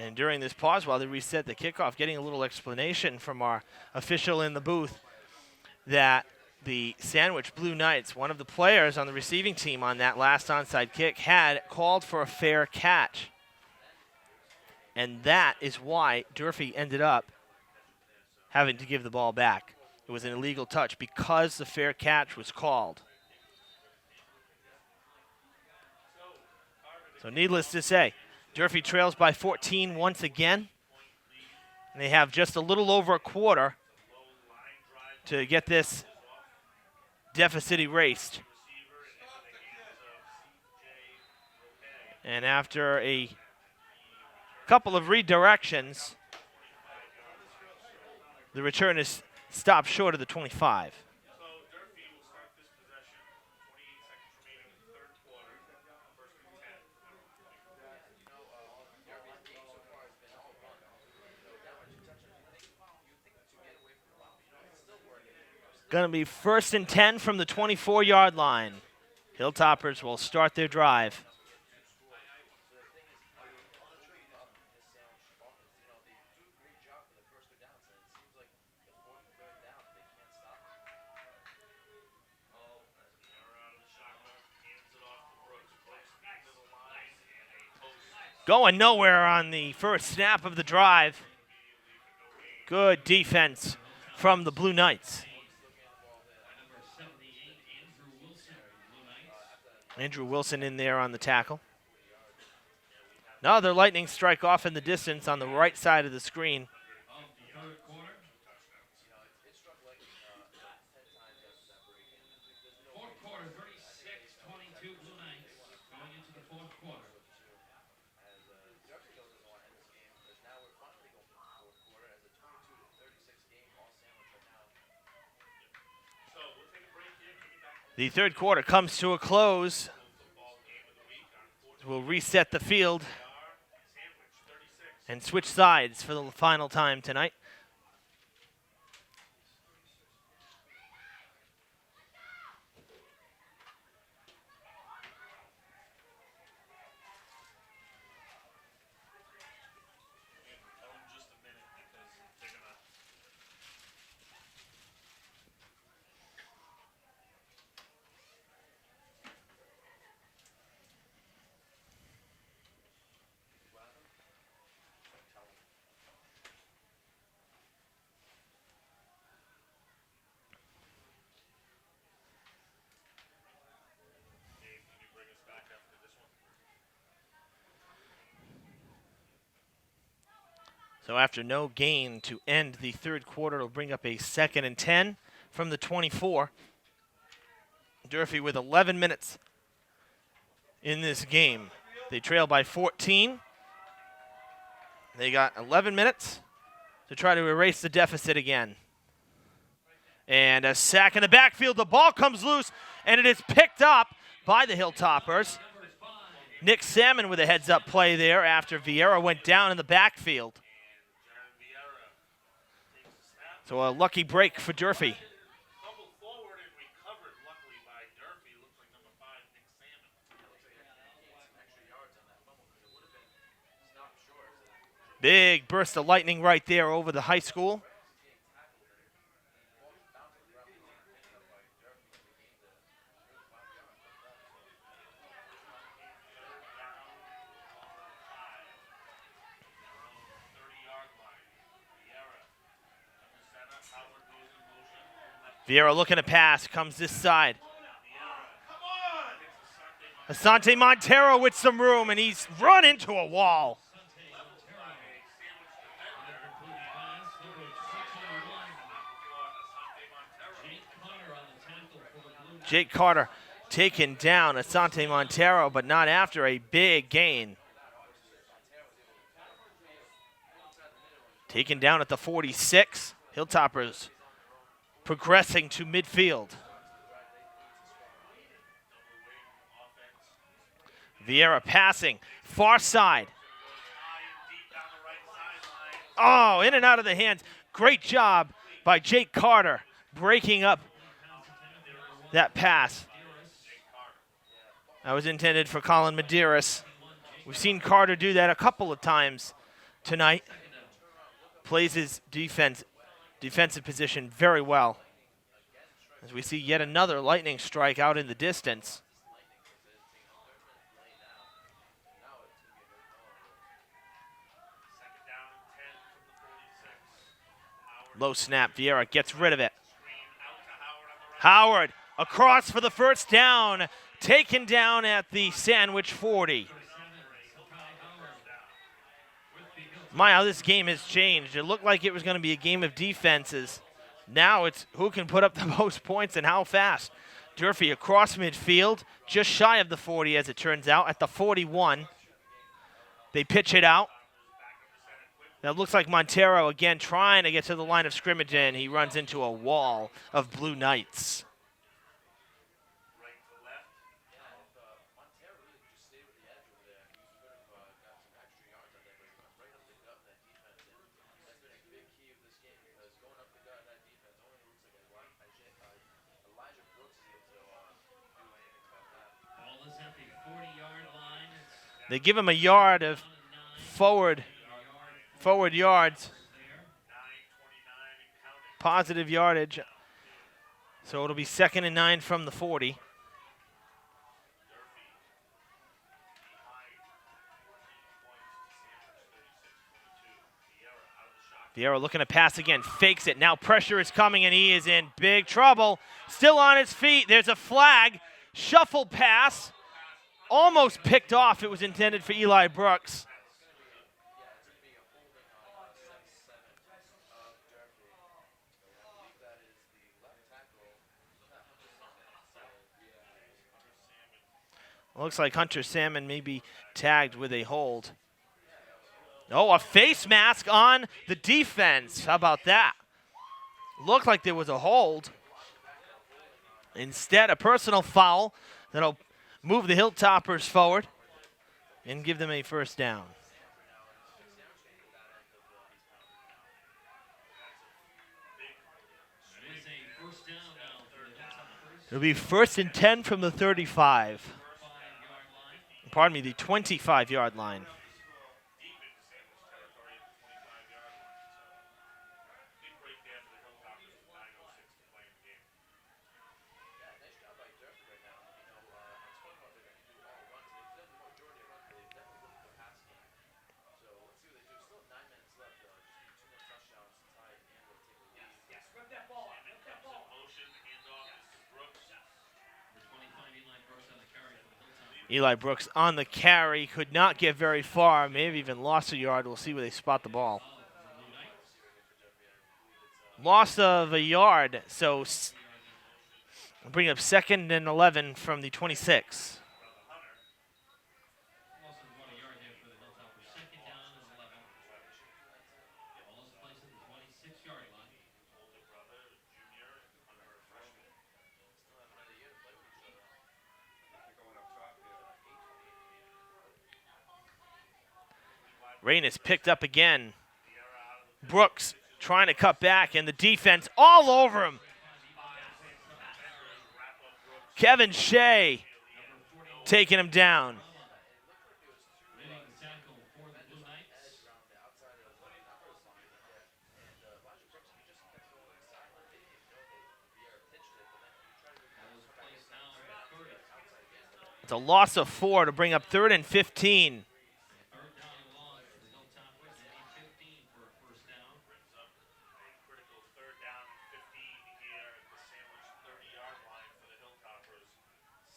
And during this pause while they reset the kickoff, getting a little explanation from our official in the booth that the Sandwich Blue Knights, one of the players on the receiving team on that last onside kick, had called for a fair catch. And that is why Durfee ended up having to give the ball back. It was an illegal touch because the fair catch was called. So needless to say, Durfee trails by 14 once again. And they have just a little over a quarter to get this deficit erased. And after a couple of redirections, the return is stopped short of the 25. Going to be 1st and 10 from the 24-yard line. Hilltoppers will start their drive. Going nowhere on the first snap of the drive. Good defense from the Blue Knights. Andrew Wilson in there on the tackle. Another lightning strike off in the distance on the right side of the screen. Of the third quarter. Fourth quarter, 36-22 Blue Knights. Going into the fourth quarter. The third quarter comes to a close. We'll reset the field and switch sides for the final time tonight. So after no gain to end the third quarter, it'll bring up a 2nd and 10 from the 24. Durfee with 11 minutes in this game. They trail by 14. They got 11 minutes to try to erase the deficit again. And a sack in the backfield. The ball comes loose, and it is picked up by the Hilltoppers. Nick Salmon with a heads-up play there after Vieira went down in the backfield. So a lucky break for Durfee. Fumbled forward and recovered, luckily, by Durfee. Looks like number 5, Nick Salmon. Extra yards on that fumble because it would have been stopped short. Big burst of lightning right there over the high school. Vieira looking to pass, comes this side. Asante Montero with some room, and he's run into a wall. Jake Carter taken down Asante Montero, but not after a big gain. Taken down at the 46. Hilltoppers progressing to midfield. Vieira passing, far side. Oh, in and out of the hands. Great job by Jake Carter breaking up that pass. That was intended for Colin Medeiros. We've seen Carter do that a couple of times tonight. Plays his defensive position very well. As we see yet another lightning strike out in the distance. Low snap, Vieira gets rid of it. Howard across for the first down, taken down at the Sandwich 40. My, how this game has changed. It looked like it was going to be a game of defenses. Now it's who can put up the most points and how fast. Durfee across midfield, just shy of the 40 as it turns out, at the 41. They pitch it out. Now it looks like Montero again trying to get to the line of scrimmage, and he runs into a wall of Blue Knights. They give him a yard of forward yards. Positive yardage. So it'll be 2nd and 9 from the 40. Vieira looking to pass again, fakes it. Now pressure is coming, and he is in big trouble. Still on his feet. There's a flag. Shuffle pass. almost picked off. It was intended for Eli Brooks. Looks like Hunter Salmon may be tagged with a hold. Oh, a face mask on the defense. How about that? Looked like there was a hold. Instead, a personal foul that'll move the Hilltoppers forward and give them a first down. It is a first down now for the Hilltoppers. It'll be 1st and 10 from the 35. 5-yard line. Pardon me, the 25-yard line. Deep into Sandwich territory at the 25-yard line. So big break there for the Hilltoppers with 9:06 to play in the game. Yeah, nice job by Durfee right now. You know, I spoke about they're going to do all runs. They've done the majority of runs, but they've definitely looked at the pass game. So let's see what they do. Still have 9 minutes left. Just need 2 more touchdowns to tie it and or take the lead. Yes, rip that ball out. Rip that ball. Motion, handoff is to Brooks. Number 25, Eli Brooks on the carry for the Hilltoppers. Eli Brooks on the carry. Could not get very far. May have even lost a yard. We'll see where they spot the ball. Loss of a yard. So bring up 2nd and 11 from the 26. Loss of about a yard there for the Hilltoppers. 2nd down and 11. Ball is placed at the 26-yard line. Older brother, junior, Hunter, a freshman. Still have another year to play with each other. They're going up top here. Rain is picked up again. Brooks trying to cut back, and the defense all over him. Kevin Shea taking him down. Leading the tackle for the Blue Knights. Ball is placed now at 30. It's a loss of 4 to bring up 3rd and 15. 3rd down and long for the Hilltoppers. They need 15 for a first down. Brings up a critical 3rd down and 15 here at the Sandwich 30-yard line for the Hilltoppers.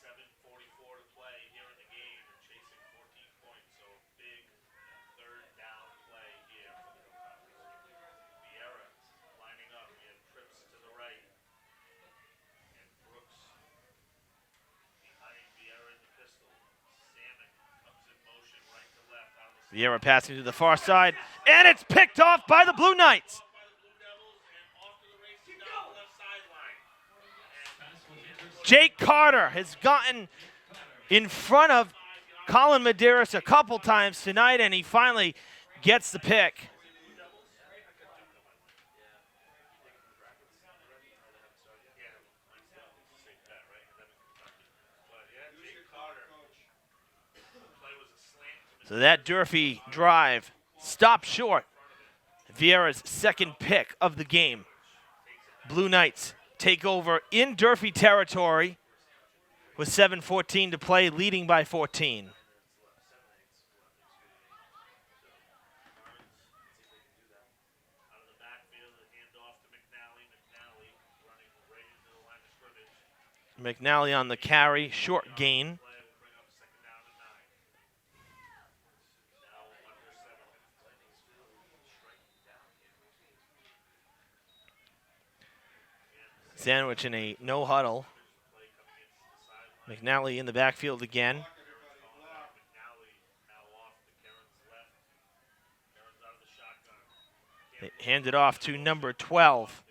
7:44 to play here in the game and chasing 14 points. So big 3rd down play here for the Hilltoppers. Vieira lining up. We have trips to the right. And Brooks behind Vieira in the pistol. Salmon comes in motion right to left out of the Vieira passing to the far side, and it's picked off by the Blue Knights. by the Blue Devils and off to the races down the left sideline. Pass was intercepted. Jake Carter has gotten in front of Colin Medeiros a couple times tonight, and he finally gets the pick. Safe bet, right? 'Cause that was Kentucky. But yeah, Jake Carter. The play was a slant to So that Durfee drive stopped short. Vieira's 2nd pick of the game. Blue Knights take over in Durfee territory with 7:14 to play, leading by 14. out of the backfield, a handoff to McNally. McNally running right into the line of scrimmage. McNally on the carry, short gain. Play will bring up 2nd down and 9. Now under 7 minutes. Sandwich in a no huddle. Play coming into the sideline. McNally in the backfield again. McNally now off to Karen's left. Karen's out of the shotgun. They hand it off to number 12.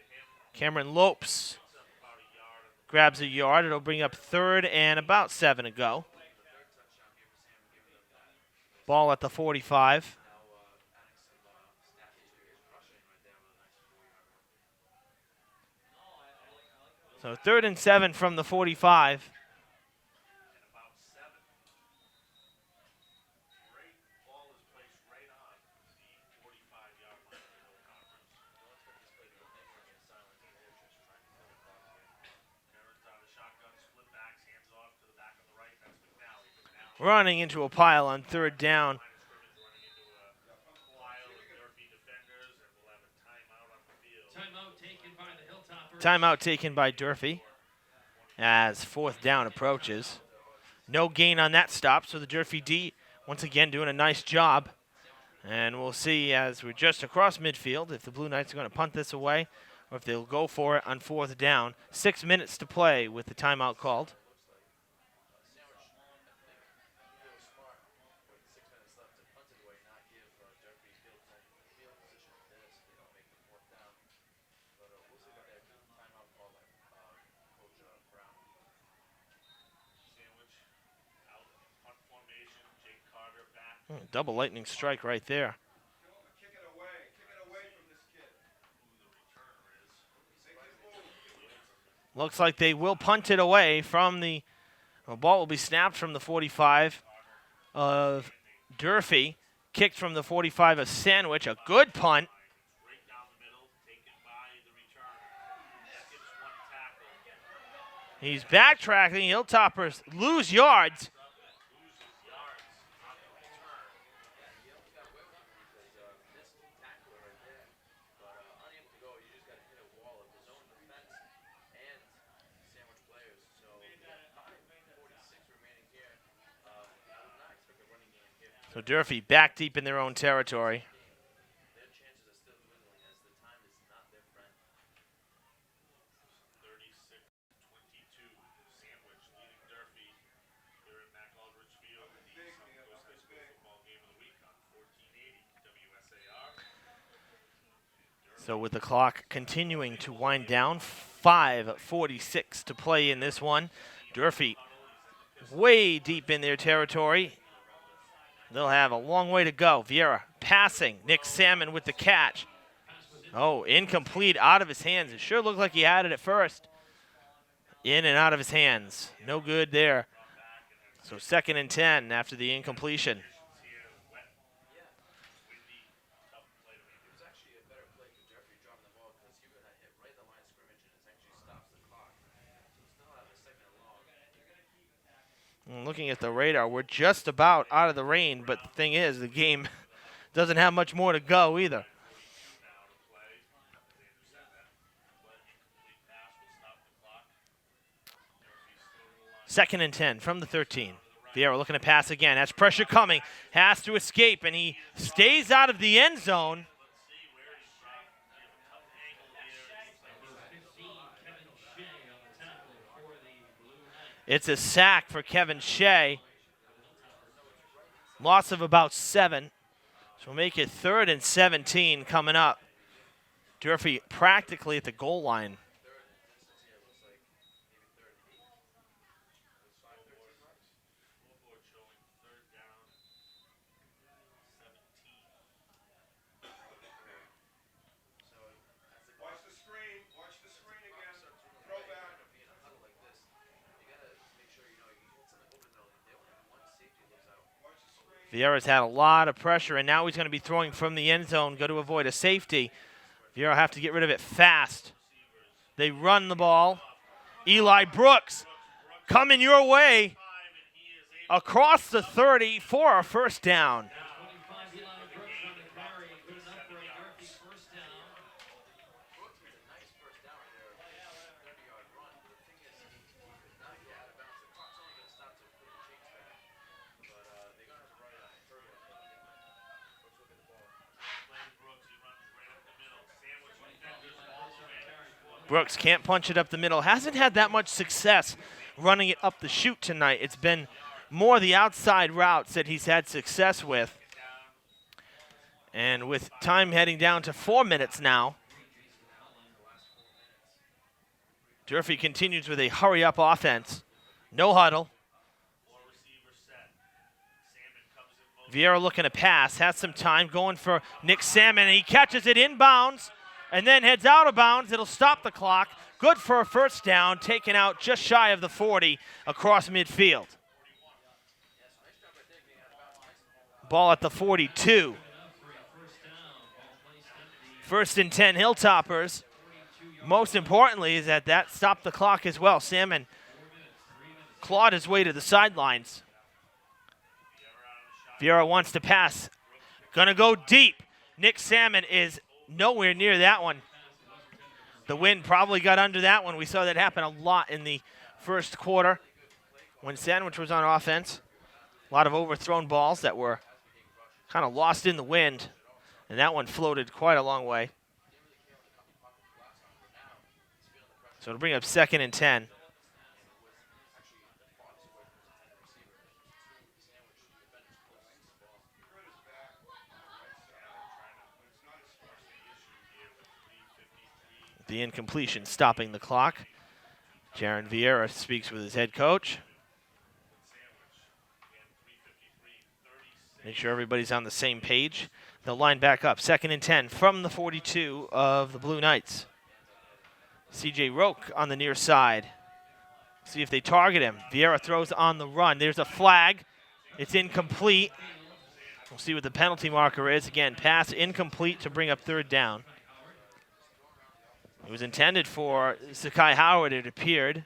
Cameron Lopes About a yard of grabs a yard. It'll bring up 3rd and about 7 to go. Ball at the 45. So 3rd and 7 from the 45. and about 7. Great ball is placed right on the 45-yard line of the Hilltoppers. Karen's out of the shotgun, split backs, hands off to the back on the right. That's McNally. McNally Running into a pile on 3rd down. line of scrimmage running into a pile of Durfee defenders, and we'll have a timeout on the field. Timeout taken by the Hilltoppers. Timeout taken by Durfee as 4th down approaches. No gain on that stop, so the Durfee D once again doing a nice job. And we'll see as we're just across midfield if the Blue Knights are going to punt this away or if they'll go for it on 4th down. 6 minutes to play with the timeout called. Double lightning strike right there. Kick it away from this kid. Looks like they will punt it away from the ball will be snapped from the 45 of Durfee, kicked from the 45 of Sandwich. A good punt. Right down the middle, taken by the returner. Skips one tackle. He's backtracking. Hilltoppers lose yards. So Durfee back deep in their own territory. Their chances are still dwindling as the time is not their friend. 36-22. Sandwich leading Durfee here at Mac Aldridge Field. The South Coast High School football game of the week on 1480 WSAR. So with the clock continuing to wind down, 5:46 to play in this one. Durfee way deep in their territory. They'll have a long way to go. Vieira passing. Nick Salmon with the catch. Oh, incomplete, out of his hands. It sure looked like he had it at first. In and out of his hands. No good there. So 2nd and 10 after the incompletion. It was actually a better play for Durfee dropping the ball because he would have hit right at the line of scrimmage and it actually stops the clock. So still have a 2nd and long. Looking at the radar, we're just about out of the rain, but the thing is, the game doesn't have much more to go either. Second and 10 from the 13. Vieira looking to pass again. Has pressure coming. Has to escape, and he stays out of the end zone. It's a sack for Kevin Shea. Loss of about 7. So we'll make it 3rd and 17 coming up. Durfee practically at the goal line. Watch the screen again. Throw back. Vieira's had a lot of pressure, and now he's going to be throwing from the end zone, go to avoid a safety. Vieira have to get rid of it fast. They run the ball. Eli Brooks coming your way across the 30 for a 1st down. Brooks can't punch it up the middle. Hasn't had that much success running it up the chute tonight. It's been more the outside routes that he's had success with. And with time heading down to 4 minutes now, Durfee continues with a hurry-up offense. No huddle. Vieira looking to pass. Has some time going for Nick Salmon, and he catches it inbounds and then heads out of bounds. It'll stop the clock. Good for a 1st down, taken out just shy of the 40 across midfield. Ball at the 42. 1st and 10 Hilltoppers. Most importantly is that stopped the clock as well. Salmon clawed his way to the sidelines. Vieira wants to pass. Gonna go deep. Nick Salmon is nowhere near that one. The wind probably got under that one. We saw that happen a lot in the 1st quarter. when Sandwich was on offense. A lot of overthrown balls that were kind of lost in the wind, and that one floated quite a long way. So it'll bring up 2nd and 10. The incompletion stopping the clock. Jaron Vieira speaks with his head coach. Make sure everybody's on the same page. They'll line back up. 2nd and 10 from the 42 of the Blue Knights. CJ Roque on the near side. See if they target him. Vieira throws on the run. There's a flag. It's incomplete. We'll see what the penalty marker is. Again, pass incomplete to bring up 3rd down. It was intended for Sakai Howard, it appeared.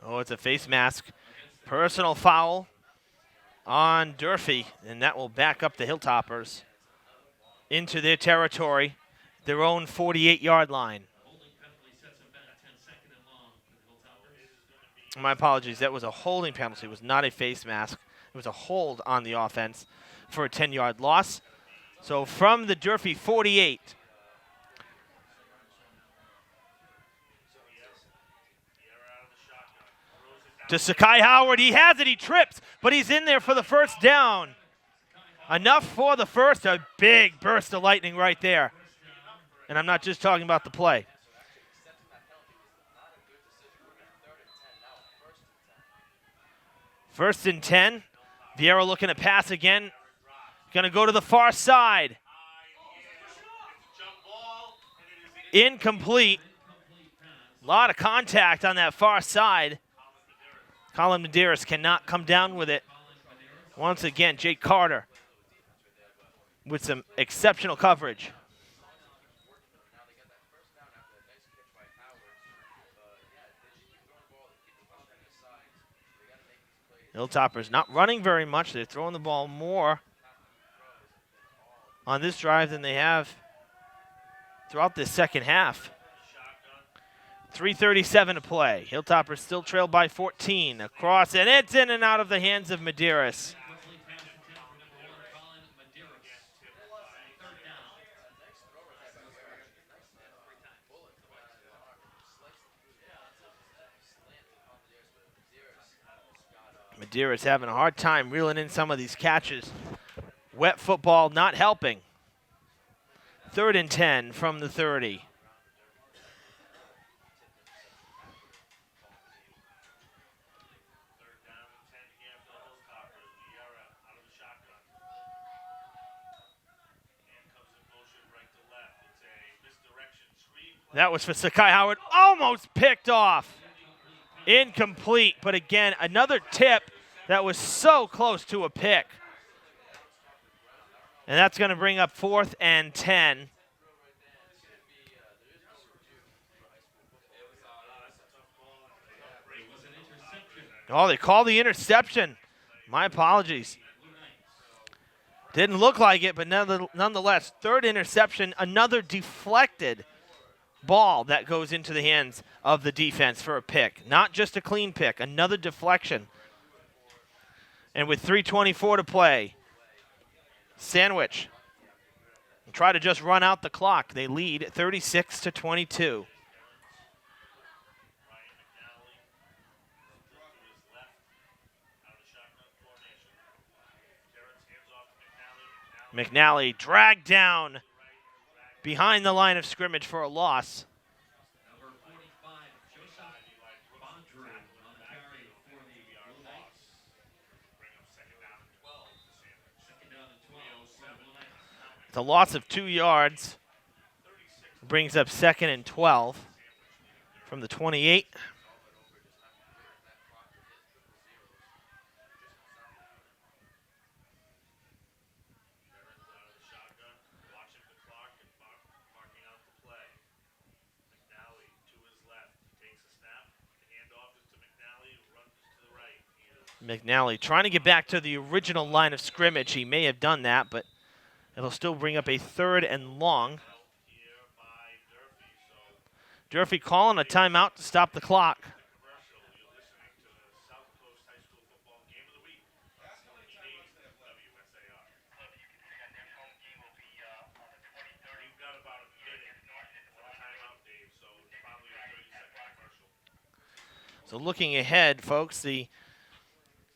Oh, it's a face mask. Personal foul on Durfee, and that will back up the Hilltoppers into their territory, their own 48-yard line. My apologies, that was a holding penalty. It was not a face mask. It was a hold on the offense for a 10-yard loss. So from the Durfee 48, to Sakai Howard. He has it. He trips, but he's in there for the 1st down. Enough for the first. A big burst of lightning right there. And I'm not just talking about the play. 1st and 10. Vieira looking to pass again. Going to go to the far side. Incomplete. A lot of contact on that far side. Colin Medeiros cannot come down with it. Once again, Jake Carter with some exceptional coverage. Hilltoppers not running very much. They're throwing the ball more on this drive than they have throughout this 2nd half. 3:37 to play. Hilltoppers still trail by 14. Across, and it's in and out of the hands of Medeiros. Medeiros having a hard time reeling in some of these catches. Wet football not helping. 3rd and 10 from the 30. That was for Sakai Howard. Almost picked off. Incomplete, but again, another tip that was so close to a pick. And that's going to bring up 4th and 10. Oh, they called the interception. My apologies. Didn't look like it, but nonetheless, 3rd interception, another deflected ball that goes into the hands of the defense for a pick. Not just a clean pick, another deflection. And with 3:24 to play, Sandwich try to just run out the clock. They lead 36-22. McNally dragged down behind the line of scrimmage for a loss. It's a loss of 2 yards. Brings up 2nd and 12 from the 28. McNally trying to get back to the original line of scrimmage. He may have done that, but it'll still bring up a 3rd and long. Here by Durfee. So Durfee calling a timeout to stop the clock. commercial. You're listening to the South Coast High School Football Game of the Week. Ask how many timeouts they have left. WSAR. You've got about a minute for a timeout, Dave, so it's probably a 30-second commercial. So looking ahead, folks, the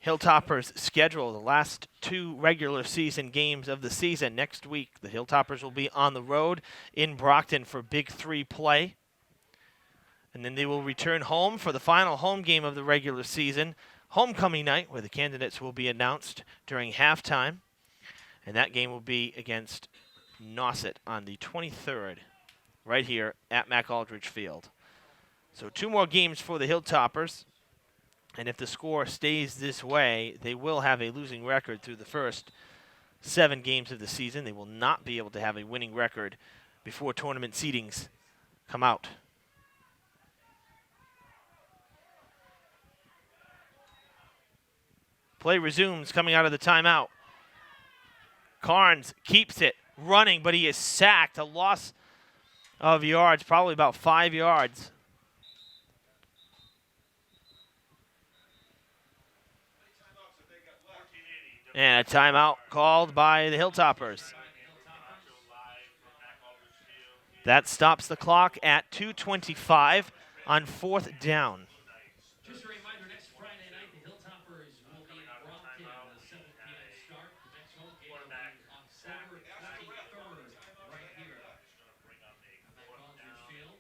Hilltoppers schedule the last 2 regular season games of the season. Next week, the Hilltoppers will be on the road in Brockton for Big 3 play. And then they will return home for the final home game of the regular season, homecoming night, where the candidates will be announced during halftime. And that game will be against Nauset on the 23rd, right here at McAldrich Field. So 2 more games for the Hilltoppers. And if the score stays this way, they will have a losing record through the first 7 games of the season. They will not be able to have a winning record before tournament seedings come out. Play resumes coming out of the timeout. Carnes keeps it running, but he is sacked. A loss of yards, probably about 5 yards. And a timeout called by the Hilltoppers. That stops the clock at 2:25 on 4th down. Just a reminder, next Friday night, the Hilltoppers will be in Brockton, a 7 p.m. start. The next home game will be October 23rd, right here at McAldrich Field.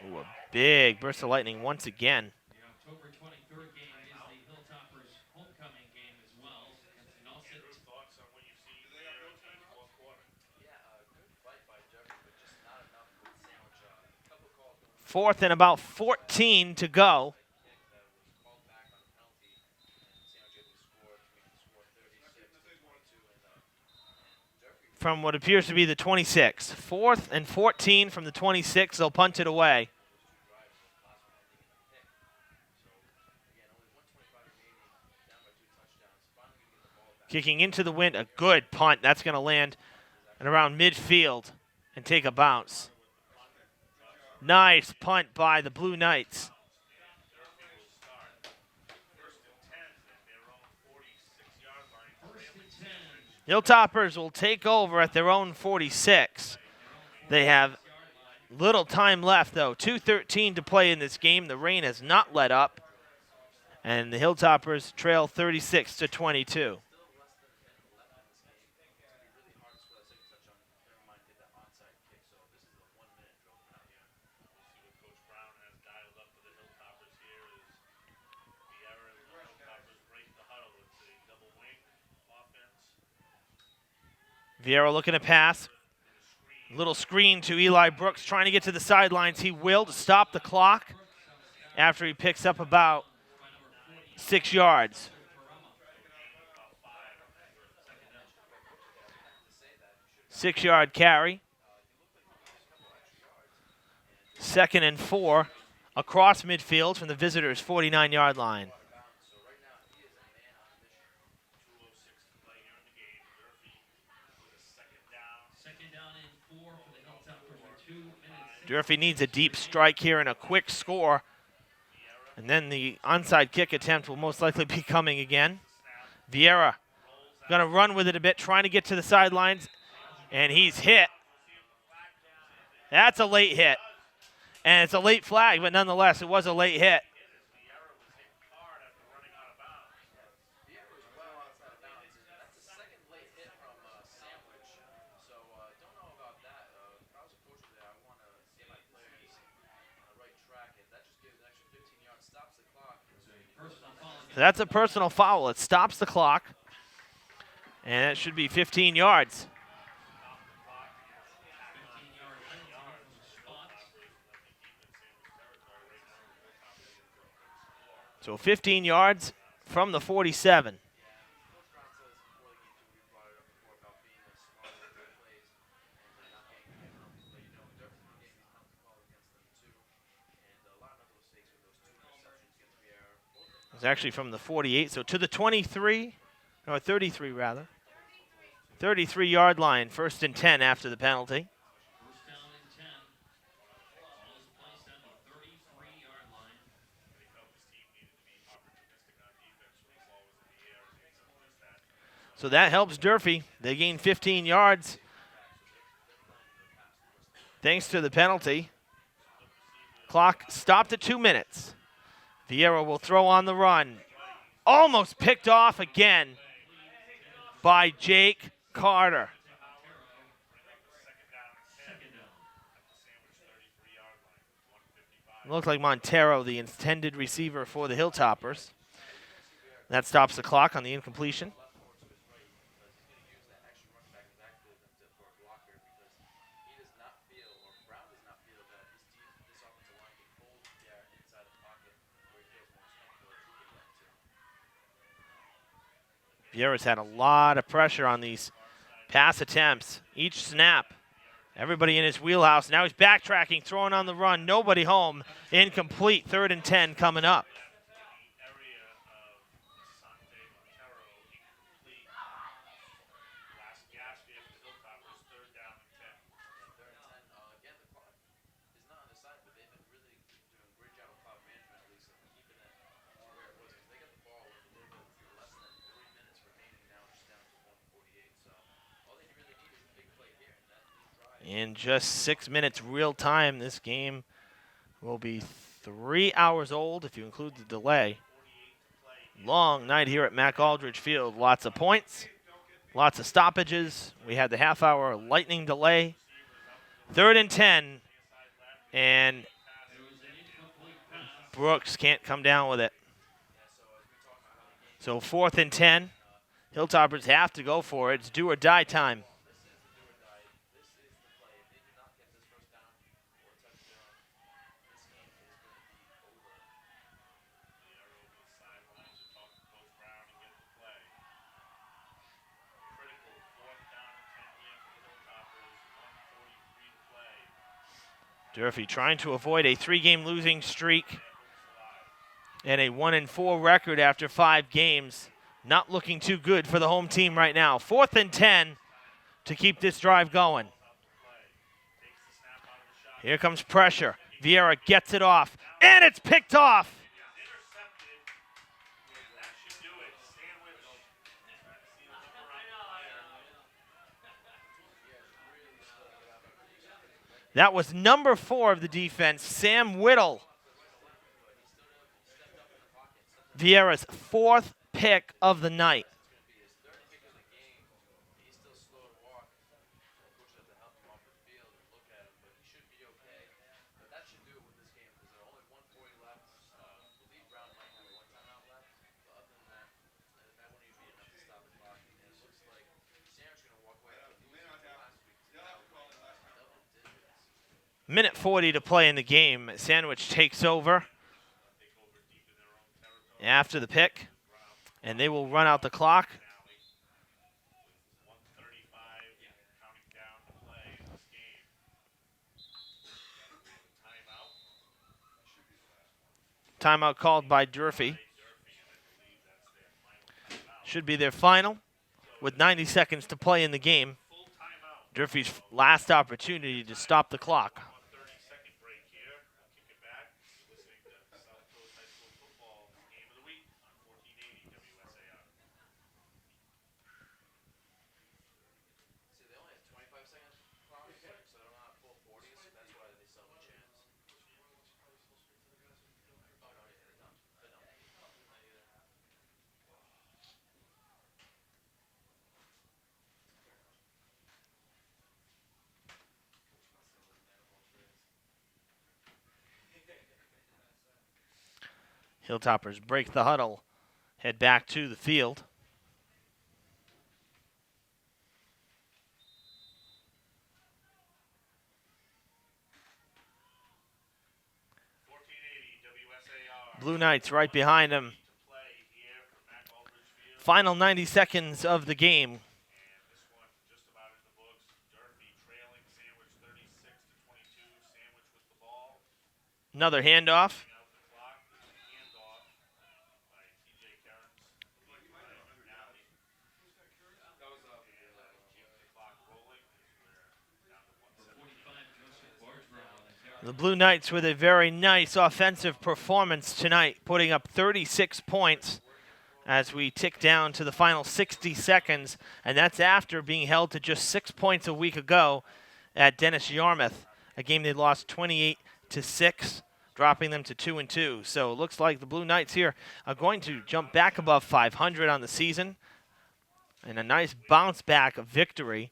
Ooh, a big burst of lightning once again. The October 23rd game is the Hilltoppers' homecoming game as well against Nauset. Thoughts on what you've seen there in the 4th quarter? Yeah, good fight by Durfee, but just not enough with Sandwich. A couple calls going 4th and about 14 to go. kick that was called back on a penalty, and Sandwich able to score to make the score 36-22, and Durfee From what appears to be the 26. 4th and 14 from the 26. They'll punt it away. drives, the last one ending in a pick. So again, only 125 remaining, down by 2 touchdowns. Finally gonna get the ball back. Kicking into the wind, a good punt. That's going to land at around midfield and take a bounce. Nice punt by the Blue Knights. First and 10 at their own 46-yard line. First and 10. Hilltoppers will take over at their own 46. They have little time left, though. 2:13 to play in this game. The rain has not let up. And the Hilltoppers trail 36-22. Really hard to score that second touchdown. Never mind, get that onside kick. So this is a 1-minute drill coming out here. We'll see what Coach Brown has dialed up for the Hilltoppers here as Vieira and the Hilltoppers break the huddle. It's a double wing offense. Vieira looking to pass. Little screen to Eli Brooks, trying to get to the sidelines. He will to stop the clock after he picks up about 6 yards. 6-yard carry. 2nd and 4 across midfield from the visitors' 49-yard line. So right now, he is a man on a mission. 2:06 to play here in the game. Durfee with a second down. Second down and 4 for the Hilltoppers with 2 minutes. Durfee needs a deep strike here and a quick score. And then the onside kick attempt will most likely be coming again. Vieira going to run with it a bit, trying to get to the sidelines. And he's hit. That's a late hit. And it's a late flag, but nonetheless, it was a late hit. Vieira was hit hard after running out of bounds. Vieira was well outside of bounds, and that's the second late hit from Sandwich. So don't know about that. If I was a coach there, I want to get my players on the right track, and that just gives an extra 15 yards, stops the clock. Personal foul So that's a personal foul. It stops the clock. And it should be 15 yards. 15-yard penalty from the spot. So 15 yards from the 47. Coach Brown said this before the game, too. We brought it up before about being smart with their plays and not getting penalties. But, Durfee's been getting these penalty calls against them, too. And a lot of mental mistakes with those 2 interceptions against Vieira. Both It's actually from the 48, so to the 23, or 33 rather. 33-yard line, 1st and 10 after the penalty. First down and 10. Ball is placed on the 33-yard line. They felt this team needed to be opportunistic on defense when the ball was in the air, and they did just that. So that helps Durfee. They gain 15 yards thanks to the penalty. Clock stopped at 2 minutes. Vieira will throw on the run. Almost picked off again by Jake Carter. Looks like Montero, the intended receiver for the Hilltoppers. That stops the clock on the incompletion. Vieira's had a lot of pressure on these pass attempts. Each snap, everybody in his wheelhouse. Now he's backtracking, throwing on the run. Nobody home. Incomplete. 3rd and 10 coming up. In just 6 minutes real time, this game will be 3 hours old if you include the delay. Long night here at Mac Aldridge Field. Lots of points, lots of stoppages. We had the half-hour lightning delay. 3rd and 10, and Brooks can't come down with it. So 4th and 10. Hilltoppers have to go for it. It's do or die time. Durfee trying to avoid a 3-game losing streak and a 1-4 record after 5 games. Not looking too good for the home team right now. 4th and 10 to keep this drive going. Here comes pressure. Vieira gets it off, and it's picked off. That was number 4 of the defense, Sam Whittle. Vieira's 4th pick of the night. Minute 40 to play in the game. Sandwich takes over after the pick, and they will run out the clock. Timeout called by Durfee. Should be their final with 90 seconds to play in the game. Durfee's last opportunity to stop the clock. Hilltoppers break the huddle, head back to the field. Blue Knights right behind him. Final 90 seconds of the game. Another handoff. The Blue Knights with a very nice offensive performance tonight, putting up 36 points as we tick down to the final 60 seconds, and that's after being held to just 6 points a week ago at Dennis Yarmouth, a game they lost 28-6, dropping them to 2-2. So it looks like the Blue Knights here are going to jump back above 500 on the season, and a nice bounce back victory.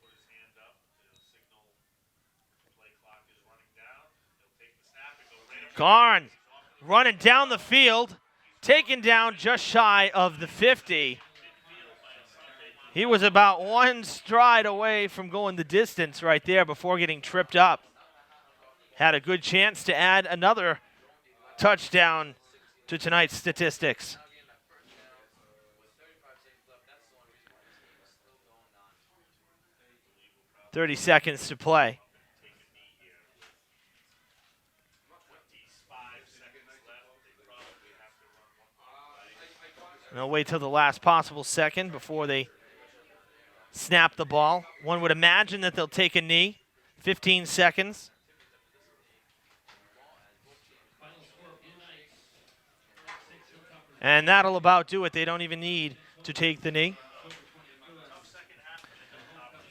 Garn running down the field, taken down just shy of the 50. He was about one stride away from going the distance right there before getting tripped up. Had a good chance to add another touchdown to tonight's statistics. 30 seconds to play. And they'll wait till the last possible second before they snap the ball. One would imagine that they'll take a knee. 15 seconds. And that'll about do it. They don't even need to take the knee.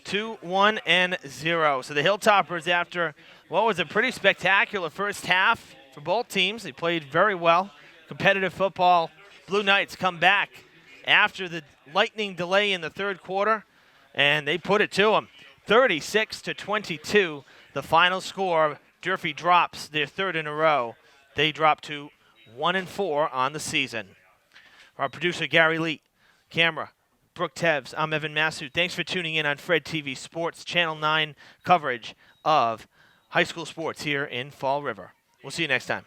2-1-0. So the Hilltoppers, after what was a pretty spectacular first half for both teams, they played very well. Competitive football. Blue Knights come back after the lightning delay in the third quarter, and they put it to them. 36-22, the final score. Durfee drops their third in a row. They drop to 1-4 on the season. Our producer, Gary Lee, camera, Brooke Teves. I'm Evan Massoud. Thanks for tuning in on Fred TV Sports, Channel 9 coverage of high school sports here in Fall River. We'll see you next time.